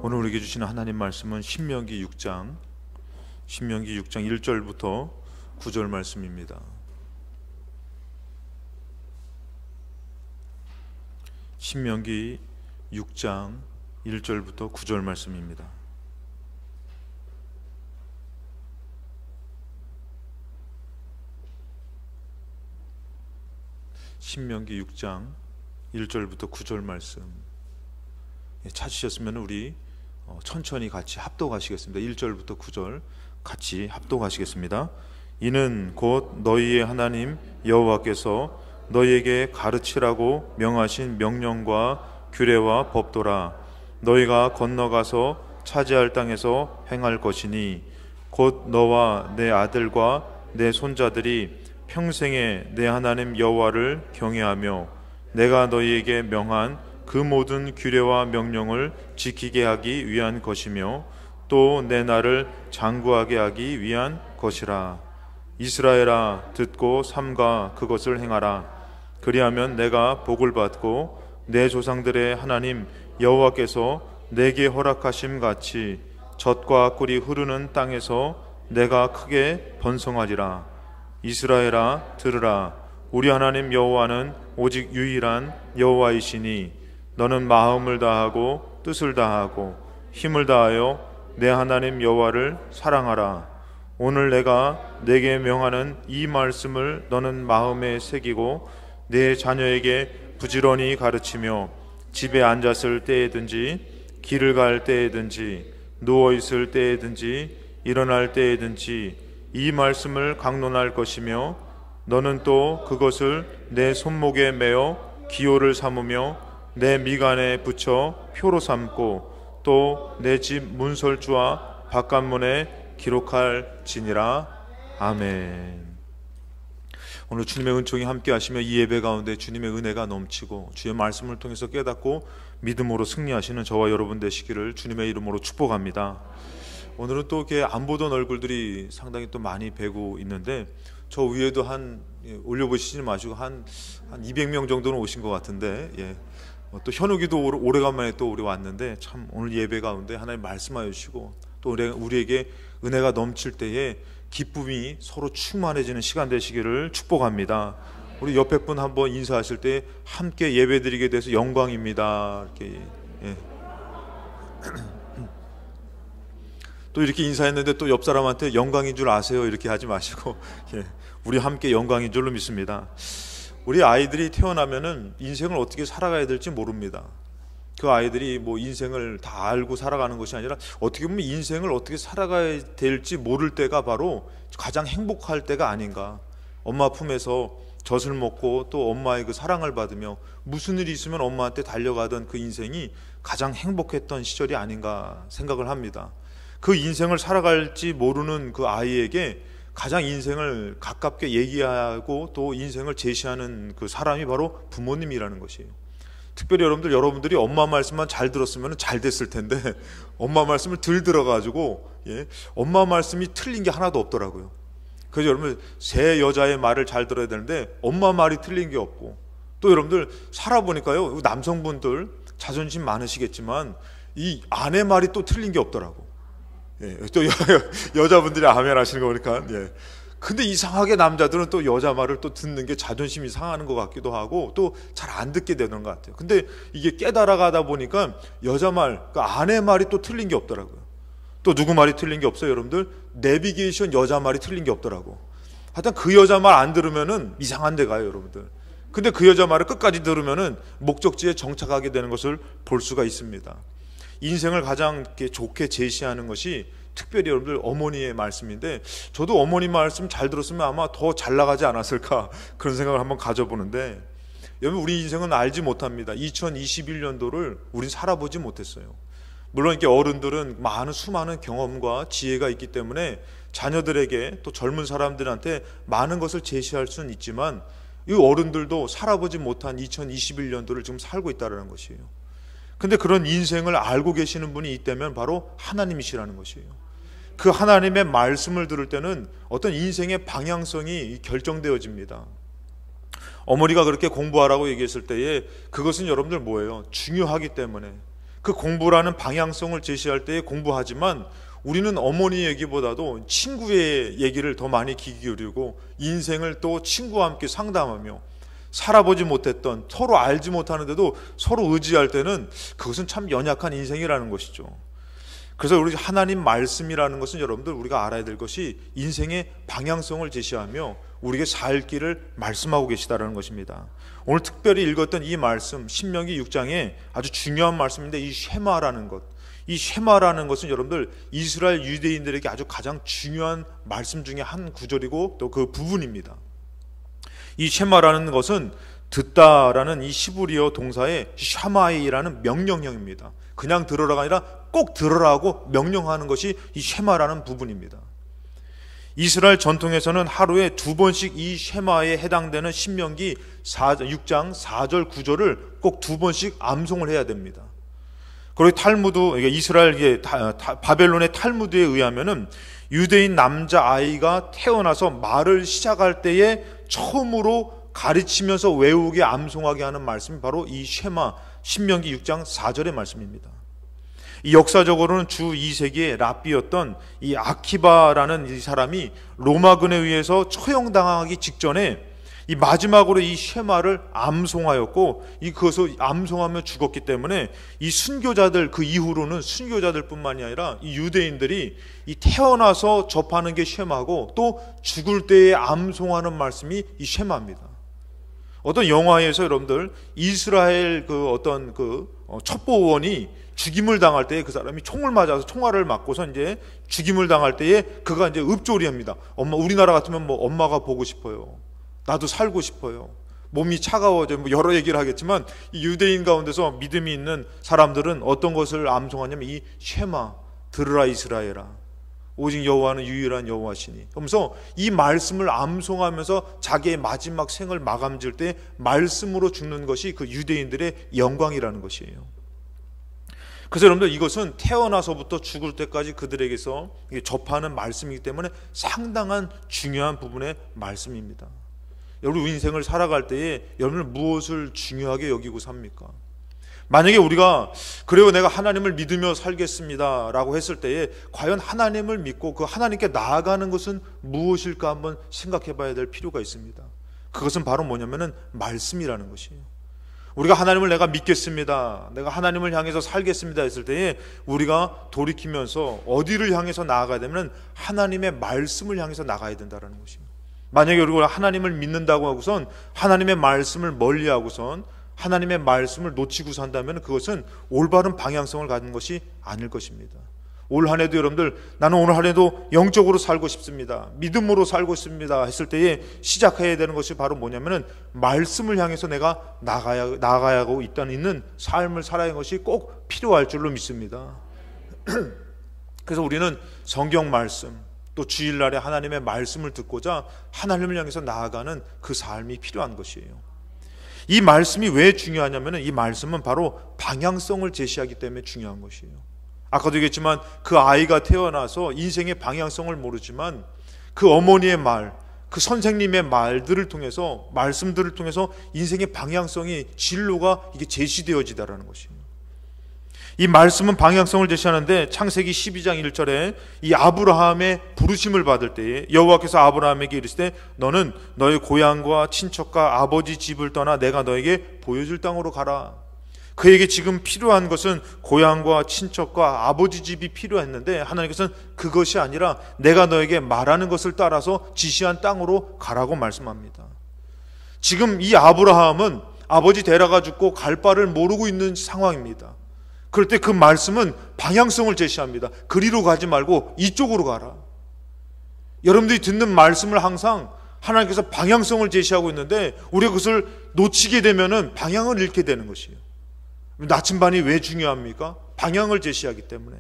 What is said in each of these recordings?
오늘 우리에게 주시는 하나님 말씀은 신명기 6장 1절부터 9절 말씀입니다. 신명기 6장 1절부터 9절 말씀입니다. 신명기 6장 1절부터 9절 말씀 찾으셨으면 우리 천천히 같이 합독하시겠습니다. 1절부터 9절 같이 합독하시겠습니다. 이는 곧 너희의 하나님 여호와께서 너희에게 가르치라고 명하신 명령과 규례와 법도라. 너희가 건너가서 차지할 땅에서 행할 것이니 곧 너와 내 아들과 내 손자들이 평생에 내 하나님 여호와를 경외하며 내가 너희에게 명한 그 모든 규례와 명령을 지키게 하기 위한 것이며 또 내 날을 장구하게 하기 위한 것이라. 이스라엘아, 듣고 삼가 그것을 행하라. 그리하면 내가 복을 받고 내 조상들의 하나님 여호와께서 내게 허락하심 같이 젖과 꿀이 흐르는 땅에서 내가 크게 번성하리라. 이스라엘아, 들으라. 우리 하나님 여호와는 오직 유일한 여호와이시니 너는 마음을 다하고 뜻을 다하고 힘을 다하여 내 하나님 여호와를 사랑하라. 오늘 내가 내게 명하는 이 말씀을 너는 마음에 새기고 내 자녀에게 부지런히 가르치며 집에 앉았을 때에든지 길을 갈 때에든지 누워있을 때에든지 일어날 때에든지 이 말씀을 강론할 것이며 너는 또 그것을 내 손목에 매어 기호를 삼으며 내 미간에 붙여 표로 삼고 또 내 집 문설주와 바깥문에 기록할지니라. 아멘. 오늘 주님의 은총이 함께 하시며 이 예배 가운데 주님의 은혜가 넘치고 주의 말씀을 통해서 깨닫고 믿음으로 승리하시는 저와 여러분 되시기를 주님의 이름으로 축복합니다. 오늘은 또 이렇게 안 보던 얼굴들이 상당히 또 많이 뵈고 있는데 저 위에도 올려보시지 마시고 한 200명 정도는 오신 것 같은데 또 현욱이도 오래간만에 또 우리 왔는데 참 오늘 예배 가운데 하나님 말씀하여 주시고 또 우리에게 은혜가 넘칠 때에 기쁨이 서로 충만해지는 시간 되시기를 축복합니다. 우리 옆에 분 한번 인사하실 때 함께 예배드리게 돼서 영광입니다. 이렇게 또 이렇게 인사했는데 또 옆 사람한테 영광인 줄 아세요? 이렇게 하지 마시고 우리 함께 영광인 줄로 믿습니다. 우리 아이들이 태어나면은 인생을 어떻게 살아가야 될지 모릅니다. 그 아이들이 뭐 인생을 다 알고 살아가는 것이 아니라 어떻게 보면 인생을 어떻게 살아가야 될지 모를 때가 바로 가장 행복할 때가 아닌가. 엄마 품에서 젖을 먹고 또 엄마의 그 사랑을 받으며 무슨 일이 있으면 엄마한테 달려가던 그 인생이 가장 행복했던 시절이 아닌가 생각을 합니다. 그 인생을 살아갈지 모르는 그 아이에게 가장 인생을 가깝게 얘기하고 또 인생을 제시하는 그 사람이 바로 부모님이라는 것이에요. 특별히 여러분들이 엄마 말씀만 잘 들었으면 잘 됐을 텐데 엄마 말씀을 덜 들어가지고 엄마 말씀이 틀린 게 하나도 없더라고요. 그래서 여러분 새 여자의 말을 잘 들어야 되는데 엄마 말이 틀린 게 없고 또 여러분들 살아보니까요 남성분들 자존심 많으시겠지만 이 아내 말이 또 틀린 게 없더라고. 또 여자분들이 아멘 하시는 거 보니까 근데 이상하게 남자들은 또 여자 말을 또 듣는 게 자존심이 상하는 것 같기도 하고 또 잘 안 듣게 되는 것 같아요. 근데 이게 깨달아가다 보니까 여자 말, 그 아내 말이 또 틀린 게 없더라고요. 또 누구 말이 틀린 게 없어요, 여러분들? 내비게이션 여자 말이 틀린 게 없더라고. 하여튼 그 여자 말 안 들으면은 이상한 데 가요, 여러분들. 근데 그 여자 말을 끝까지 들으면은 목적지에 정착하게 되는 것을 볼 수가 있습니다. 인생을 가장 좋게 제시하는 것이 특별히 여러분들 어머니의 말씀인데 저도 어머니 말씀 잘 들었으면 아마 더 잘 나가지 않았을까 그런 생각을 한번 가져보는데 여러분 우리 인생은 알지 못합니다. 2021년도를 우린 살아보지 못했어요. 물론 이렇게 어른들은 수많은 경험과 지혜가 있기 때문에 자녀들에게 또 젊은 사람들한테 많은 것을 제시할 수는 있지만 이 어른들도 살아보지 못한 2021년도를 지금 살고 있다는 것이에요. 근데 그런 인생을 알고 계시는 분이 있다면 바로 하나님이시라는 것이에요. 그 하나님의 말씀을 들을 때는 어떤 인생의 방향성이 결정되어집니다. 어머니가 그렇게 공부하라고 얘기했을 때에 그것은 여러분들 뭐예요? 중요하기 때문에 그 공부라는 방향성을 제시할 때 공부하지만 우리는 어머니 얘기보다도 친구의 얘기를 더 많이 귀 기울이고 인생을 또 친구와 함께 상담하며 살아보지 못했던, 서로 알지 못하는데도 서로 의지할 때는 그것은 참 연약한 인생이라는 것이죠. 그래서 우리 하나님 말씀이라는 것은 여러분들 우리가 알아야 될 것이 인생의 방향성을 제시하며 우리에게 살 길을 말씀하고 계시다는 것입니다. 오늘 특별히 읽었던 이 말씀 신명기 6장에 아주 중요한 말씀인데, 이 쉐마라는 것, 이 쉐마라는 것은 여러분들 이스라엘 유대인들에게 아주 가장 중요한 말씀 중에 한 구절이고 또 그 부분입니다. 이 쉐마라는 것은 듣다라는 이 시브리어 동사의 샤마이라는 명령형입니다. 그냥 들어라가 아니라 꼭 들어라고 명령하는 것이 이 쉐마라는 부분입니다. 이스라엘 전통에서는 하루에 2번씩 이 쉐마에 해당되는 신명기 6장 4절 9절을 꼭 2번씩 암송을 해야 됩니다. 그리고 탈무드, 이스라엘 바벨론의 탈무드에 의하면은 유대인 남자 아이가 태어나서 말을 시작할 때에 처음으로 가르치면서 외우게 암송하게 하는 말씀이 바로 이 쉐마 신명기 6장 4절의 말씀입니다. 이 역사적으로는 주 2세기의 랍비였던 이 아키바라는 이 사람이 로마군에 의해서 처형당하기 직전에 이 마지막으로 이 쉐마를 암송하였고, 이 그것을 암송하며 죽었기 때문에 이 순교자들, 그 이후로는 순교자들뿐만이 아니라 이 유대인들이 이 태어나서 접하는 게 쉐마고 또 죽을 때에 암송하는 말씀이 이 쉐마입니다. 어떤 영화에서 여러분들 이스라엘 그 어떤 첩보원이 죽임을 당할 때에 그 사람이 총을 맞아서 총알을 맞고서 이제 죽임을 당할 때에 그가 이제 읊조리합니다. 엄마, 우리나라 같으면 뭐 엄마가 보고 싶어요. 나도 살고 싶어요. 몸이 차가워져. 뭐 여러 얘기를 하겠지만 이 유대인 가운데서 믿음이 있는 사람들은 어떤 것을 암송하냐면 이 쉐마, 들으라 이스라엘아, 오직 여호와는 유일한 여호와시니, 그러면서 이 말씀을 암송하면서 자기의 마지막 생을 마감질 때 말씀으로 죽는 것이 그 유대인들의 영광이라는 것이에요. 그래서 여러분들 이것은 태어나서부터 죽을 때까지 그들에게서 접하는 말씀이기 때문에 상당한 중요한 부분의 말씀입니다. 여러분 인생을 살아갈 때에 여러분은 무엇을 중요하게 여기고 삽니까? 만약에 우리가 그래요 내가 하나님을 믿으며 살겠습니다 라고 했을 때에 과연 하나님을 믿고 그 하나님께 나아가는 것은 무엇일까 한번 생각해 봐야 될 필요가 있습니다. 그것은 바로 뭐냐면은 말씀이라는 것이에요. 우리가 하나님을 내가 믿겠습니다, 내가 하나님을 향해서 살겠습니다 했을 때에 우리가 돌이키면서 어디를 향해서 나아가야 되면 하나님의 말씀을 향해서 나가야 된다는 것입니다. 만약에 우리가 하나님을 믿는다고 하고선 하나님의 말씀을 멀리하고선 하나님의 말씀을 놓치고 산다면 그것은 올바른 방향성을 가진 것이 아닐 것입니다. 올 한 해도 여러분들 나는 오늘 한 해도 영적으로 살고 싶습니다, 믿음으로 살고 싶습니다 했을 때에 시작해야 되는 것이 바로 뭐냐면은 말씀을 향해서 내가 나가야 하고 있는 삶을 살아야 하는 것이 꼭 필요할 줄로 믿습니다. 그래서 우리는 성경 말씀 또 주일날에 하나님의 말씀을 듣고자 하나님을 향해서 나아가는 그 삶이 필요한 것이에요. 이 말씀이 왜 중요하냐면 이 말씀은 바로 방향성을 제시하기 때문에 중요한 것이에요. 아까도 얘기했지만 그 아이가 태어나서 인생의 방향성을 모르지만 그 어머니의 말, 그 선생님의 말들을 통해서, 말씀들을 통해서 인생의 방향성이, 진로가 이게 제시되어지다라는 것이에요. 이 말씀은 방향성을 제시하는데 창세기 12장 1절에 이 아브라함의 부르심을 받을 때에 여호와께서 아브라함에게 이르시되 너는 너의 고향과 친척과 아버지 집을 떠나 내가 너에게 보여줄 땅으로 가라. 그에게 지금 필요한 것은 고향과 친척과 아버지 집이 필요했는데 하나님께서는 그것이 아니라 내가 너에게 말하는 것을 따라서 지시한 땅으로 가라고 말씀합니다. 지금 이 아브라함은 아버지 데려가 죽고 갈 바를 모르고 있는 상황입니다. 그럴 때 그 말씀은 방향성을 제시합니다. 그리로 가지 말고 이쪽으로 가라. 여러분들이 듣는 말씀을 항상 하나님께서 방향성을 제시하고 있는데 우리가 그것을 놓치게 되면은 방향을 잃게 되는 것이에요. 나침반이 왜 중요합니까? 방향을 제시하기 때문에.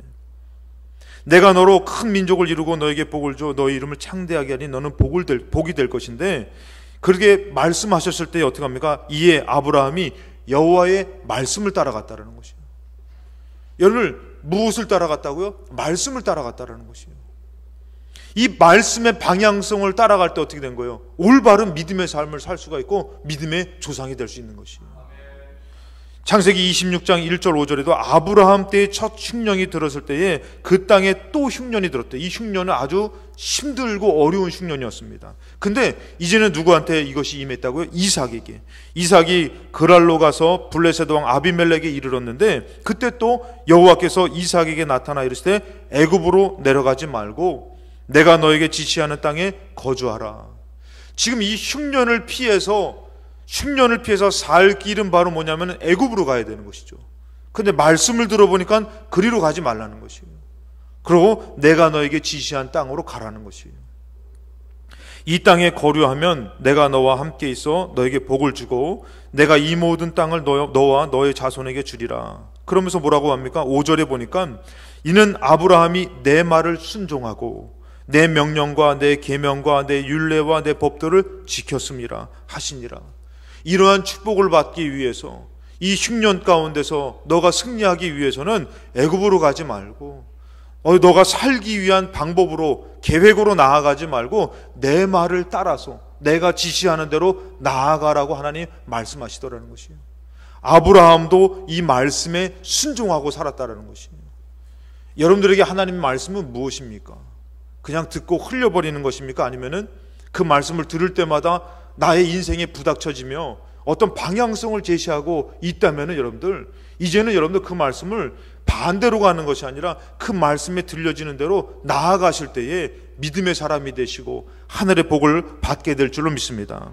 내가 너로 큰 민족을 이루고 너에게 복을 줘 너의 이름을 창대하게 하니 너는 복이 될 것인데, 그렇게 말씀하셨을 때 어떻게 합니까? 이에 아브라함이 여호와의 말씀을 따라갔다는 것이에요. 여러분 무엇을 따라갔다고요? 말씀을 따라갔다는 것이에요. 이 말씀의 방향성을 따라갈 때 어떻게 된 거예요? 올바른 믿음의 삶을 살 수가 있고 믿음의 조상이 될 수 있는 것이에요. 창세기 26장 1절 5절에도 아브라함 때의 첫 흉년이 들었을 때에 그 땅에 또 흉년이 들었대. 이 흉년은 아주 힘들고 어려운 흉년이었습니다. 근데 이제는 누구한테 이것이 임했다고요? 이삭에게. 이삭이 그랄로 가서 블레셋 왕 아비멜렉에 이르렀는데 그때 또 여호와께서 이삭에게 나타나 이르시되 애굽으로 내려가지 말고 내가 너에게 지시하는 땅에 거주하라. 지금 이 흉년을 피해서 살 길은 바로 뭐냐면 애굽으로 가야 되는 것이죠. 근데 말씀을 들어보니까 그리로 가지 말라는 것이에요. 그리고 내가 너에게 지시한 땅으로 가라는 것이에요. 이 땅에 거류하면 내가 너와 함께 있어 너에게 복을 주고 내가 이 모든 땅을 너와 너의 자손에게 주리라. 그러면서 뭐라고 합니까? 5절에 보니까 이는 아브라함이 내 말을 순종하고 내 명령과 내 계명과 내 율례와 내 법도를 지켰음이라 하시니라. 이러한 축복을 받기 위해서 이 흉년 가운데서 너가 승리하기 위해서는 애굽으로 가지 말고 너가 살기 위한 방법으로 계획으로 나아가지 말고 내 말을 따라서 내가 지시하는 대로 나아가라고 하나님 말씀하시더라는 것이에요. 아브라함도 이 말씀에 순종하고 살았다라는 것이에요. 여러분들에게 하나님의 말씀은 무엇입니까? 그냥 듣고 흘려버리는 것입니까? 아니면은 그 말씀을 들을 때마다 나의 인생에 부닥쳐지며 어떤 방향성을 제시하고 있다면은 이제는 여러분들 그 말씀을 반대로 가는 것이 아니라 그 말씀에 들려지는 대로 나아가실 때에 믿음의 사람이 되시고 하늘의 복을 받게 될 줄로 믿습니다.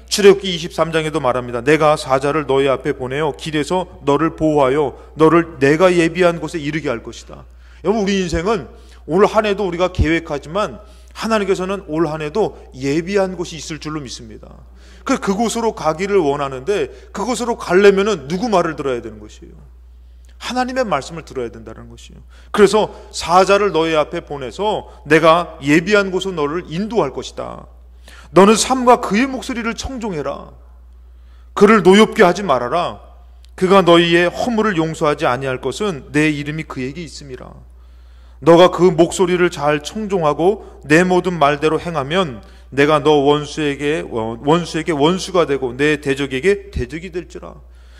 출애굽기 23장에도 말합니다. 내가 사자를 너희 앞에 보내어 길에서 너를 보호하여 너를 내가 예비한 곳에 이르게 할 것이다. 여러분, 우리 인생은 올 한 해도 우리가 계획하지만 하나님께서는 올 한 해도 예비한 곳이 있을 줄로 믿습니다. 그곳으로 가기를 원하는데 그곳으로 가려면은 누구 말을 들어야 되는 것이에요? 하나님의 말씀을 들어야 된다는 것이에요. 그래서 사자를 너희 앞에 보내서 내가 예비한 곳으로 너를 인도할 것이다. 너는 삼가 그의 목소리를 청종해라. 그를 노엽게 하지 말아라. 그가 너희의 허물을 용서하지 아니할 것은 내 이름이 그에게 있음이라. 너가 그 목소리를 잘 청종하고 내 모든 말대로 행하면 내가 너 원수에게 원수가 되고 내 대적에게 대적이 될지라.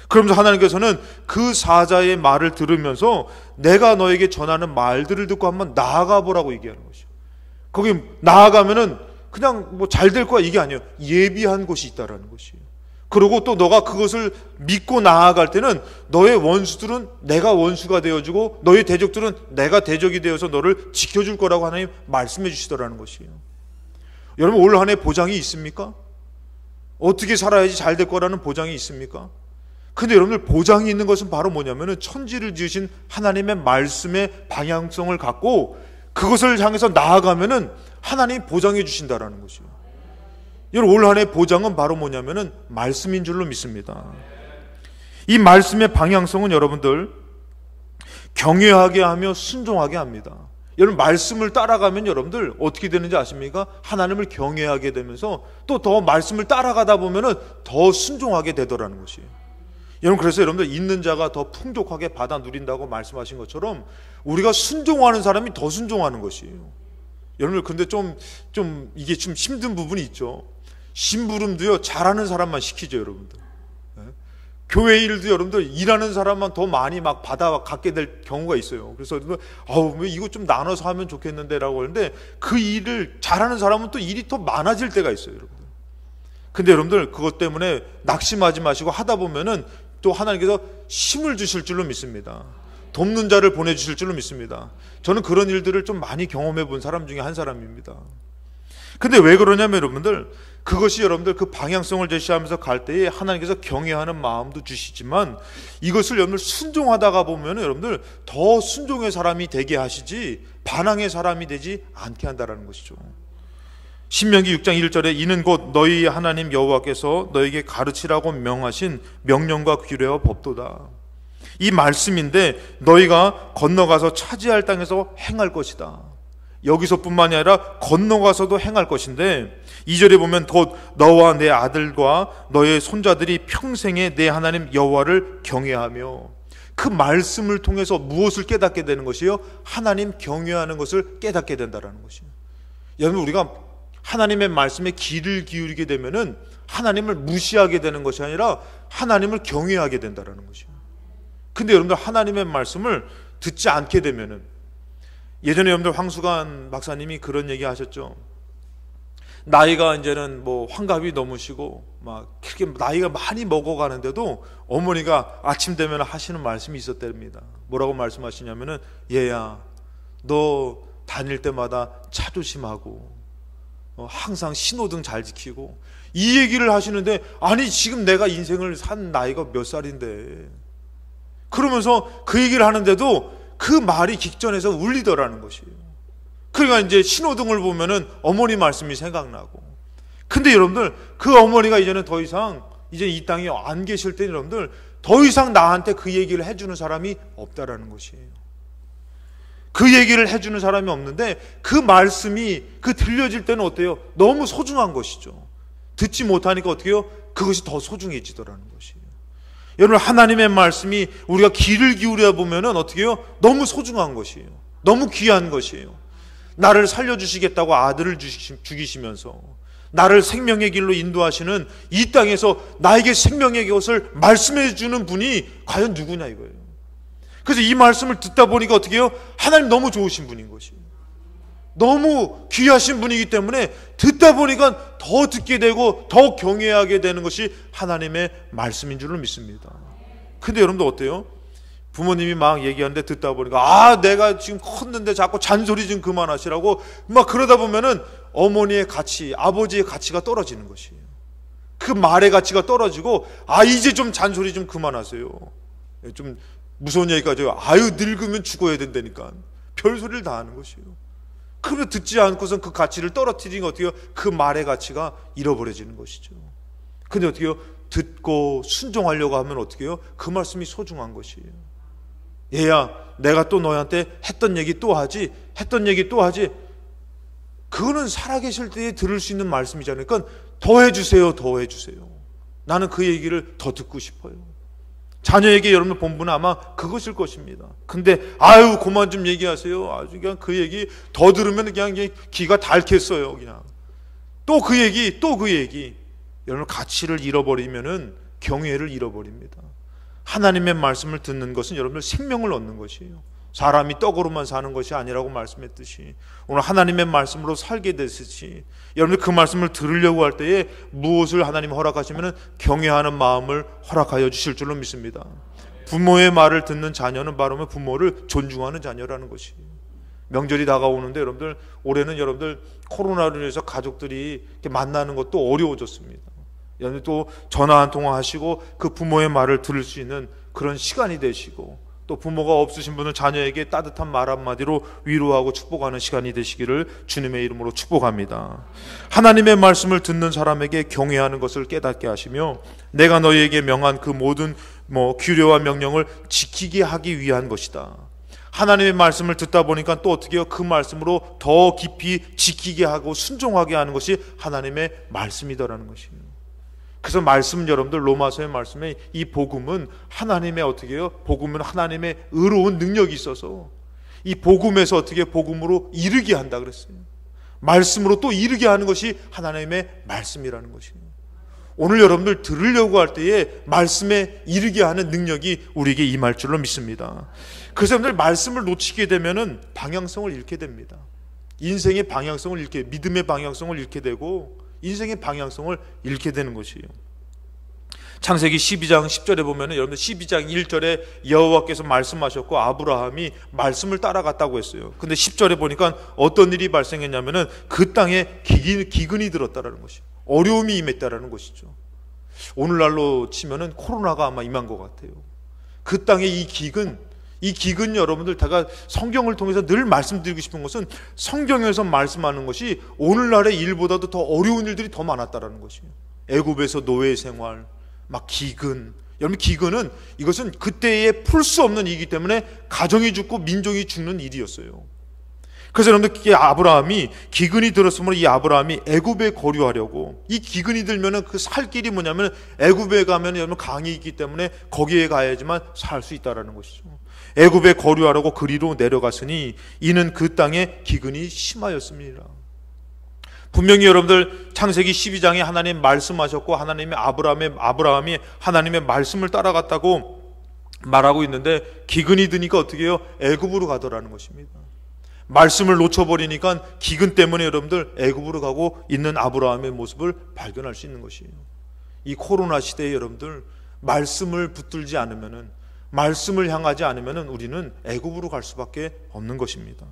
그러면서 하나님께서는 그 사자의 말을 들으면서 내가 너에게 전하는 말들을 듣고 한번 나아가 보라고 얘기하는 것이요. 거기 나아가면은 그냥 뭐 잘 될 거야 이게 아니에요. 예비한 곳이 있다라는 것이에요. 그리고 또 너가 그것을 믿고 나아갈 때는 너의 원수들은 내가 원수가 되어주고 너의 대적들은 내가 대적이 되어서 너를 지켜줄 거라고 하나님 말씀해 주시더라는 것이에요. 여러분, 올 한 해 보장이 있습니까? 어떻게 살아야지 잘 될 거라는 보장이 있습니까? 근데 여러분들, 보장이 있는 것은 바로 뭐냐면은 천지를 지으신 하나님의 말씀의 방향성을 갖고 그것을 향해서 나아가면은 하나님이 보장해 주신다라는 것이에요. 여러분, 올 한 해 보장은 바로 뭐냐면은 말씀인 줄로 믿습니다. 이 말씀의 방향성은 여러분들 경외하게 하며 순종하게 합니다. 여러분, 말씀을 따라가면 여러분들 어떻게 되는지 아십니까? 하나님을 경외하게 되면서 또 더 말씀을 따라가다 보면은 더 순종하게 되더라는 것이에요. 여러분, 그래서 여러분들 있는 자가 더 풍족하게 받아 누린다고 말씀하신 것처럼 우리가 순종하는 사람이 더 순종하는 것이에요. 여러분들, 근데 이게 좀 힘든 부분이 있죠. 심부름도요, 잘하는 사람만 시키죠, 여러분들. 교회 일도 여러분들 일하는 사람만 더 많이 막 받아 갖게 될 경우가 있어요. 그래서 왜 이거 좀 나눠서 하면 좋겠는데라고 하는데 그 일을 잘하는 사람은 또 일이 더 많아질 때가 있어요, 여러분들. 근데 여러분들 그것 때문에 낙심하지 마시고 하다 보면은 또 하나님께서 힘을 주실 줄로 믿습니다. 돕는 자를 보내주실 줄로 믿습니다. 저는 그런 일들을 좀 많이 경험해 본 사람 중에 한 사람입니다. 근데 왜 그러냐면 여러분들, 그것이 여러분들 그 방향성을 제시하면서 갈 때에 하나님께서 경외하는 마음도 주시지만 이것을 여러분들 순종하다가 보면 여러분들 더 순종의 사람이 되게 하시지 반항의 사람이 되지 않게 한다는 것이죠. 신명기 6장 1절에 이는 곧 너희 하나님 여호와께서 너에게 가르치라고 명하신 명령과 규례와 법도다. 이 말씀인데 너희가 건너가서 차지할 땅에서 행할 것이다. 여기서뿐만이 아니라 건너가서도 행할 것인데 2절에 보면 곧 너와 내 아들과 너의 손자들이 평생에 내 하나님 여호와를 경외하며, 그 말씀을 통해서 무엇을 깨닫게 되는 것이요? 하나님 경외하는 것을 깨닫게 된다는 것이에요. 여러분, 우리가 하나님의 말씀에 귀를 기울이게 되면은 하나님을 무시하게 되는 것이 아니라 하나님을 경외하게 된다는 것이에요. 근데 여러분들 하나님의 말씀을 듣지 않게 되면은, 예전에 여러분들 황수관 박사님이 그런 얘기 하셨죠. 나이가 이제는 뭐 환갑이 넘으시고 막 그렇게 나이가 많이 먹어가는데도 어머니가 아침 되면 하시는 말씀이 있었답니다. 뭐라고 말씀하시냐면은, 얘야, 너 다닐 때마다 차 조심하고 항상 신호등 잘 지키고, 이 얘기를 하시는데, 아니 지금 내가 인생을 산 나이가 몇 살인데, 그러면서 그 얘기를 하는데도 그 말이 직전에서 울리더라는 것이에요. 그러니까 이제 신호등을 보면은 어머니 말씀이 생각나고. 근데 여러분들, 그 어머니가 이제는 더 이상 이제 이 땅에 안 계실 때 여러분들 더 이상 나한테 그 얘기를 해주는 사람이 없다라는 것이에요. 그 얘기를 해주는 사람이 없는데, 그 말씀이 그 들려질 때는 어때요? 너무 소중한 것이죠. 듣지 못하니까 어떻게 해요? 그것이 더 소중해지더라는 것이에요. 여러분, 하나님의 말씀이 우리가 귀를 기울여 보면은 어떻게 해요? 너무 소중한 것이에요. 너무 귀한 것이에요. 나를 살려주시겠다고 아들을 죽이시면서 나를 생명의 길로 인도하시는, 이 땅에서 나에게 생명의 것을 말씀해 주는 분이 과연 누구냐 이거예요. 그래서 이 말씀을 듣다 보니까 어떻게 해요? 하나님 너무 좋으신 분인 것이에요. 너무 귀하신 분이기 때문에 듣다 보니까 더 듣게 되고 더 경외하게 되는 것이 하나님의 말씀인 줄로 믿습니다. 근데 여러분들 어때요? 부모님이 막 얘기하는데 듣다 보니까, 내가 지금 컸는데 자꾸 잔소리 좀 그만하시라고 막 그러다 보면은 어머니의 가치, 아버지의 가치가 떨어지는 것이에요. 그 말의 가치가 떨어지고, 이제 좀 잔소리 좀 그만하세요. 좀 무서운 얘기까지, 늙으면 죽어야 된다니까 별소리를 다 하는 것이에요. 그러면 듣지 않고선 그 가치를 떨어뜨리는 게 어떻게 해요? 그 말의 가치가 잃어버려지는 것이죠. 근데 어떻게 해요? 듣고 순종하려고 하면 어떻게 해요? 그 말씀이 소중한 것이에요. 얘야, 내가 또 너한테 했던 얘기 또 하지, 했던 얘기 또 하지. 그거는 살아계실 때에 들을 수 있는 말씀이잖아요. 그러니까 더 해주세요, 더 해주세요. 나는 그 얘기를 더 듣고 싶어요. 자녀에게 여러분 본분은 아마 그것일 것입니다. 근데 그만 좀 얘기하세요. 아주 그냥 그 얘기 더 들으면 그냥 귀가 닳겠어요. 그냥 또 그 얘기, 또 그 얘기. 여러분, 가치를 잃어버리면은 경외를 잃어버립니다. 하나님의 말씀을 듣는 것은 여러분들 생명을 얻는 것이에요. 사람이 떡으로만 사는 것이 아니라고 말씀했듯이, 오늘 하나님의 말씀으로 살게 됐듯이, 여러분들 그 말씀을 들으려고 할 때에 무엇을 하나님이 허락하시면 경외하는 마음을 허락하여 주실 줄로 믿습니다. 부모의 말을 듣는 자녀는 바로 부모를 존중하는 자녀라는 것이에요. 명절이 다가오는데 여러분들, 올해는 여러분들 코로나로 인해서 가족들이 이렇게 만나는 것도 어려워졌습니다. 여러분 또 전화 한 통화 하시고 그 부모의 말을 들을 수 있는 그런 시간이 되시고, 또 부모가 없으신 분은 자녀에게 따뜻한 말 한마디로 위로하고 축복하는 시간이 되시기를 주님의 이름으로 축복합니다. 하나님의 말씀을 듣는 사람에게 경외하는 것을 깨닫게 하시며, 내가 너희에게 명한 그 모든 규례와 명령을 지키게 하기 위한 것이다. 하나님의 말씀을 듣다 보니까 또 어떻게 해요? 그 말씀으로 더 깊이 지키게 하고 순종하게 하는 것이 하나님의 말씀이다라는 것이에요. 그래서 말씀, 여러분들 로마서의 말씀에 이 복음은 하나님의 어떻게 해요? 복음은 하나님의 의로운 능력이 있어서 이 복음에서 어떻게 복음으로 이르게 한다 그랬어요. 말씀으로 또 이르게 하는 것이 하나님의 말씀이라는 것이에요. 오늘 여러분들 들으려고 할 때에 말씀에 이르게 하는 능력이 우리에게 임할 줄로 믿습니다. 그래서 여러분들 말씀을 놓치게 되면은 방향성을 잃게 됩니다. 인생의 방향성을 잃게, 믿음의 방향성을 잃게 되고 인생의 방향성을 잃게 되는 것이에요. 창세기 12장 10절에 보면 여러분들 12장 1절에 여호와께서 말씀하셨고 아브라함이 말씀을 따라갔다고 했어요. 근데 10절에 보니까 어떤 일이 발생했냐면은 그 땅에 기근이 들었다라는 것이에요. 어려움이 임했다라는 것이죠. 오늘날로 치면은 코로나가 아마 임한 것 같아요. 그 땅에 이 기근 여러분들 다가 성경을 통해서 늘 말씀드리고 싶은 것은, 성경에서 말씀하는 것이 오늘날의 일보다도 더 어려운 일들이 더 많았다라는 것이에요. 애굽에서 노예 생활, 막 기근. 여러분, 기근은 이것은 그때에 풀 수 없는 일이기 때문에 가정이 죽고 민족이 죽는 일이었어요. 그래서 여러분들, 아브라함이 기근이 들었으므로 이 아브라함이 애굽에 거류하려고, 이 기근이 들면은 그 살 길이 뭐냐면 애굽에 가면 여러분 강이 있기 때문에 거기에 가야지만 살 수 있다라는 것이죠. 애굽에 거류하려고 그리로 내려갔으니 이는 그 땅에 기근이 심하였습니다. 분명히 여러분들 창세기 12장에 하나님 말씀하셨고 하나님이 아브라함이 하나님의 말씀을 따라갔다고 말하고 있는데 기근이 드니까 어떻게 해요? 애굽으로 가더라는 것입니다. 말씀을 놓쳐버리니까 기근 때문에 여러분들 애굽으로 가고 있는 아브라함의 모습을 발견할 수 있는 것이에요. 이 코로나 시대에 여러분들 말씀을 붙들지 않으면은, 말씀을 향하지 않으면은 우리는 애굽으로 갈 수밖에 없는 것입니다.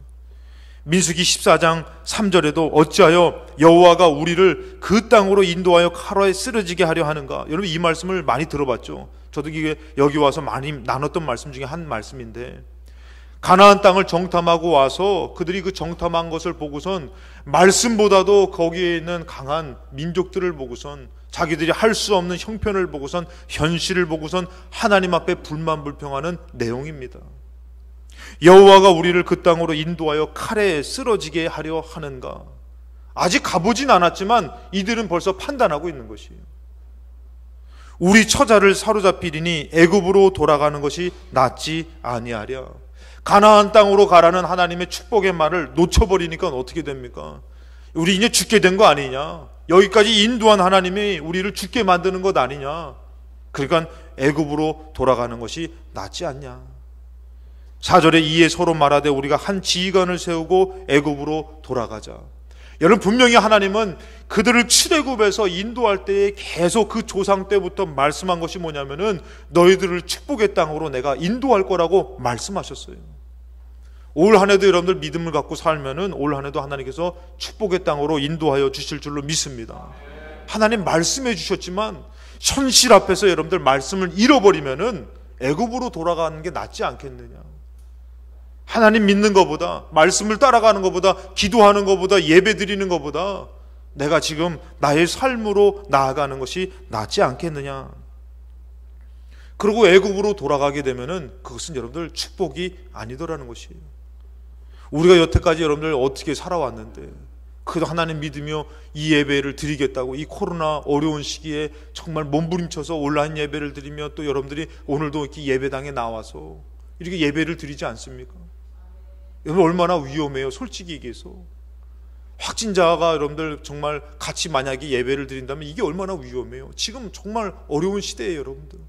민수기 14장 3절에도 어찌하여 여호와가 우리를 그 땅으로 인도하여 칼화에 쓰러지게 하려 하는가. 여러분 이 말씀을 많이 들어봤죠. 저도 이게 여기 와서 많이 나눴던 말씀 중에 한 말씀인데, 가나안 땅을 정탐하고 와서 그들이 그 정탐한 것을 보고선 말씀보다도 거기에 있는 강한 민족들을 보고선, 자기들이 할 수 없는 형편을 보고선, 현실을 보고선 하나님 앞에 불만불평하는 내용입니다. 여호와가 우리를 그 땅으로 인도하여 칼에 쓰러지게 하려 하는가. 아직 가보진 않았지만 이들은 벌써 판단하고 있는 것이에요. 우리 처자를 사로잡히리니 애굽으로 돌아가는 것이 낫지 아니하랴. 가나안 땅으로 가라는 하나님의 축복의 말을 놓쳐버리니까 어떻게 됩니까? 우리 이제 죽게 된 거 아니냐? 여기까지 인도한 하나님이 우리를 죽게 만드는 것 아니냐? 그러니까 애굽으로 돌아가는 것이 낫지 않냐? 4절에 이에 서로 말하되 우리가 한 지휘관을 세우고 애굽으로 돌아가자. 여러분 분명히 하나님은 그들을 출애굽에서 인도할 때에 계속 그 조상 때부터 말씀한 것이 뭐냐면은 너희들을 축복의 땅으로 내가 인도할 거라고 말씀하셨어요. 올 한 해도 여러분들 믿음을 갖고 살면은 올 한 해도 하나님께서 축복의 땅으로 인도하여 주실 줄로 믿습니다. 하나님 말씀해 주셨지만 현실 앞에서 여러분들 말씀을 잃어버리면은 애굽으로 돌아가는 게 낫지 않겠느냐. 하나님 믿는 것보다, 말씀을 따라가는 것보다, 기도하는 것보다, 예배 드리는 것보다 내가 지금 나의 삶으로 나아가는 것이 낫지 않겠느냐. 그리고 애굽으로 돌아가게 되면은 그것은 여러분들 축복이 아니더라는 것이에요. 우리가 여태까지 여러분들 어떻게 살아왔는데, 그래도 하나님 믿으며 이 예배를 드리겠다고 이 코로나 어려운 시기에 정말 몸부림쳐서 온라인 예배를 드리며 또 여러분들이 오늘도 이렇게 예배당에 나와서 이렇게 예배를 드리지 않습니까? 여러분 얼마나 위험해요. 솔직히 얘기해서 확진자가 여러분들 정말 같이 만약에 예배를 드린다면 이게 얼마나 위험해요. 지금 정말 어려운 시대예요, 여러분들.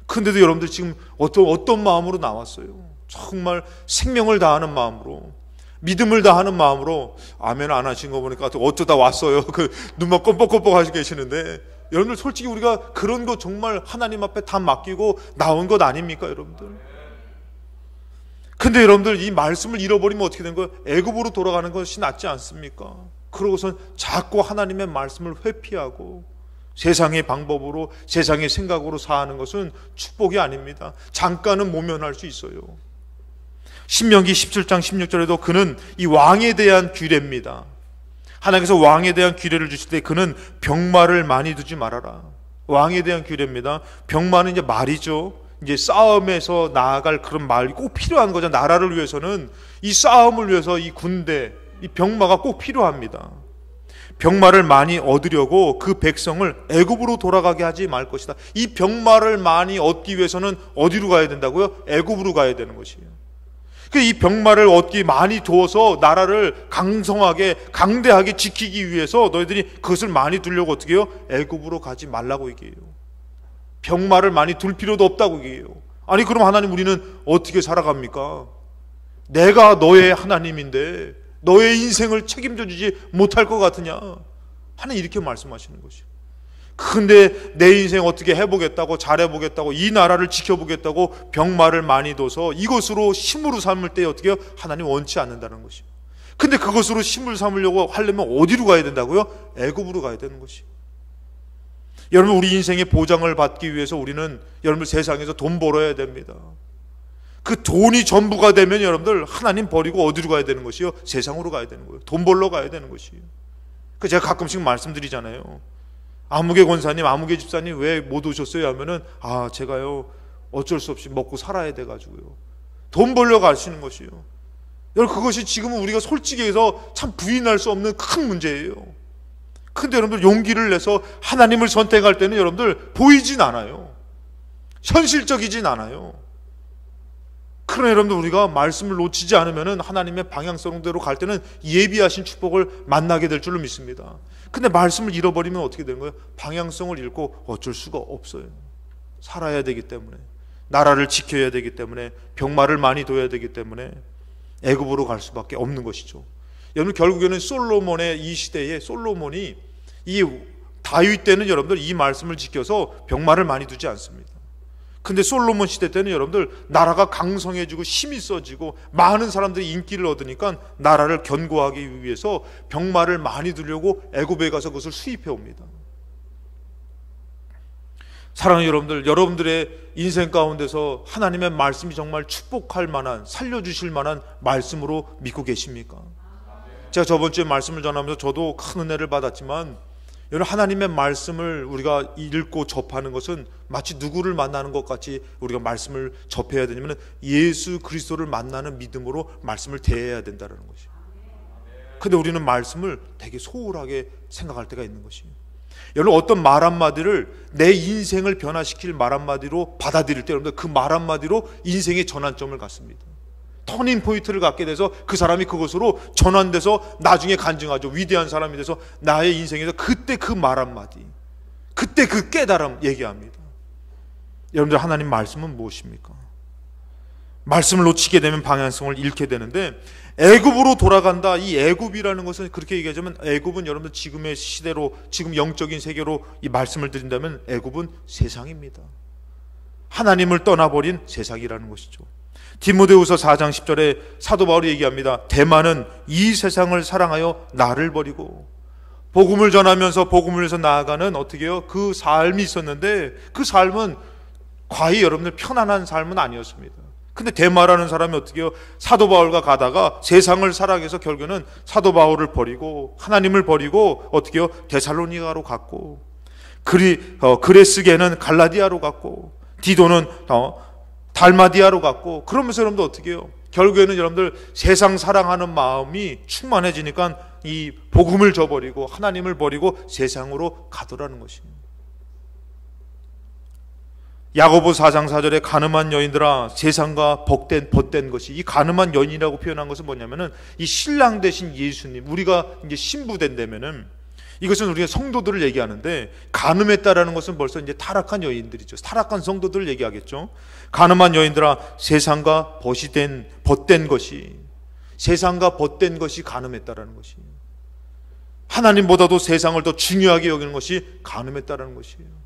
그런데도 여러분들 지금 어떤 마음으로 나왔어요? 정말 생명을 다하는 마음으로, 믿음을 다하는 마음으로. 아멘 안 하신 거 보니까 어쩌다 왔어요. 그 눈만 껌뻑껌뻑 하시고 계시는데, 여러분들 솔직히 우리가 그런 거 정말 하나님 앞에 다 맡기고 나온 것 아닙니까, 여러분들? 근데 여러분들 이 말씀을 잃어버리면 어떻게 된 거예요? 애굽으로 돌아가는 것이 낫지 않습니까? 그러고선 자꾸 하나님의 말씀을 회피하고 세상의 방법으로, 세상의 생각으로 사는 것은 축복이 아닙니다. 잠깐은 모면할 수 있어요. 신명기 17장 16절에도 그는 이 왕에 대한 규례입니다. 하나님께서 왕에 대한 규례를 주실 때 그는 병마를 많이 두지 말아라. 왕에 대한 규례입니다. 병마는 이제 말이죠. 이제 싸움에서 나아갈 그런 말이 꼭 필요한 거죠. 나라를 위해서는 이 싸움을 위해서 이 군대, 이 병마가 꼭 필요합니다. 병마를 많이 얻으려고 그 백성을 애굽으로 돌아가게 하지 말 것이다. 이 병마를 많이 얻기 위해서는 어디로 가야 된다고요? 애굽으로 가야 되는 것이에요. 이 병마를 얻기 많이 두어서 나라를 강성하게 강대하게 지키기 위해서 너희들이 그것을 많이 두려고 어떻게 해요? 애굽으로 가지 말라고 얘기해요. 병마를 많이 둘 필요도 없다고 얘기해요. 아니 그럼 하나님 우리는 어떻게 살아갑니까? 내가 너의 하나님인데 너의 인생을 책임져 주지 못할 것 같으냐? 하나님 이렇게 말씀하시는 것이에요. 근데 내 인생 어떻게 해보겠다고, 잘해보겠다고, 이 나라를 지켜보겠다고 병마를 많이 둬서 이것으로 힘으로 삼을 때 어떻게 해요? 하나님 원치 않는다는 것이에요. 근데 그것으로 힘을 삼으려고 하려면 어디로 가야 된다고요? 애굽으로 가야 되는 것이에요. 여러분 우리 인생의 보장을 받기 위해서 우리는 여러분들 세상에서 돈 벌어야 됩니다. 그 돈이 전부가 되면 여러분들 하나님 버리고 어디로 가야 되는 것이요? 세상으로 가야 되는 거예요. 돈 벌러 가야 되는 것이에요. 그 제가 가끔씩 말씀드리잖아요. 아무개 권사님, 아무개 집사님 왜 못 오셨어요? 하면은 제가요 어쩔 수 없이 먹고 살아야 돼가지고요. 돈 벌러 가시는 것이요. 여러분 그것이 지금은 우리가 솔직히 해서 참 부인할 수 없는 큰 문제예요. 근데 여러분들 용기를 내서 하나님을 선택할 때는 여러분들 보이진 않아요. 현실적이진 않아요. 그러나 여러분들 우리가 말씀을 놓치지 않으면 하나님의 방향성대로 갈 때는 예비하신 축복을 만나게 될 줄로 믿습니다. 근데 말씀을 잃어버리면 어떻게 되는 거예요? 방향성을 잃고 어쩔 수가 없어요. 살아야 되기 때문에, 나라를 지켜야 되기 때문에, 병마를 많이 둬야 되기 때문에 애굽으로 갈 수밖에 없는 것이죠. 여러분 결국에는 솔로몬의 이 시대에 솔로몬이 이 다윗 때는 여러분들 이 말씀을 지켜서 병마를 많이 두지 않습니다. 근데 솔로몬 시대 때는 여러분들 나라가 강성해지고 힘이 써지고 많은 사람들이 인기를 얻으니까 나라를 견고하기 위해서 병마를 많이 두려고 애굽에 가서 그것을 수입해 옵니다. 사랑하는 여러분들, 여러분들의 인생 가운데서 하나님의 말씀이 정말 축복할 만한, 살려주실 만한 말씀으로 믿고 계십니까? 제가 저번 주에 말씀을 전하면서 저도 큰 은혜를 받았지만, 여러분 하나님의 말씀을 우리가 읽고 접하는 것은 마치 누구를 만나는 것 같이 우리가 말씀을 접해야 되냐면 예수 그리스도를 만나는 믿음으로 말씀을 대해야 된다는 것이에요. 근데 우리는 말씀을 되게 소홀하게 생각할 때가 있는 것이에요. 여러분 어떤 말 한마디를 내 인생을 변화시킬 말 한마디로 받아들일 때 여러분들 그 말 한마디로 인생의 전환점을 갖습니다. 터닝 포인트를 갖게 돼서 그 사람이 그것으로 전환돼서 나중에 간증하죠. 위대한 사람이 돼서 나의 인생에서 그때 그 말 한마디, 그때 그 깨달음 얘기합니다. 여러분들 하나님 말씀은 무엇입니까? 말씀을 놓치게 되면 방향성을 잃게 되는데 애굽으로 돌아간다. 이 애굽이라는 것은 그렇게 얘기하자면 애굽은 여러분들 지금의 시대로, 지금 영적인 세계로 이 말씀을 드린다면 애굽은 세상입니다. 하나님을 떠나버린 세상이라는 것이죠. 디모데후서 4장 10절에 사도 바울이 얘기합니다. 대만은 이 세상을 사랑하여 나를 버리고 복음을 전하면서 복음을 위해서 나아가는 어떻게 해요? 그 삶이 있었는데 그 삶은 과히 여러분들 편안한 삶은 아니었습니다. 근데 데마라는 사람이 어떻게 해요? 사도 바울과 가다가 세상을 사랑해서 결국에는 사도 바울을 버리고 하나님을 버리고 어떻게 해요? 데살로니가로 갔고 그레스게는 갈라디아로 갔고 디도는 달마디아로 갔고 그러면서 여러분들 어떻게 해요? 결국에는 여러분들 세상 사랑하는 마음이 충만해지니까 이 복음을 저버리고 하나님을 버리고 세상으로 가더라는 것입니다. 야고보 4장 4절에 가늠한 여인들아 세상과 벗된 것이, 이 가늠한 여인이라고 표현한 것은 뭐냐면은 이 신랑 되신 예수님, 우리가 이제 신부된다면은 이것은 우리가 성도들을 얘기하는데 가늠했다라는 것은 벌써 이제 타락한 여인들이죠. 타락한 성도들을 얘기하겠죠. 가늠한 여인들아 세상과 벗된 것이, 세상과 벗된 것이 가늠했다라는 것이, 하나님보다도 세상을 더 중요하게 여기는 것이 가늠했다라는 것이에요.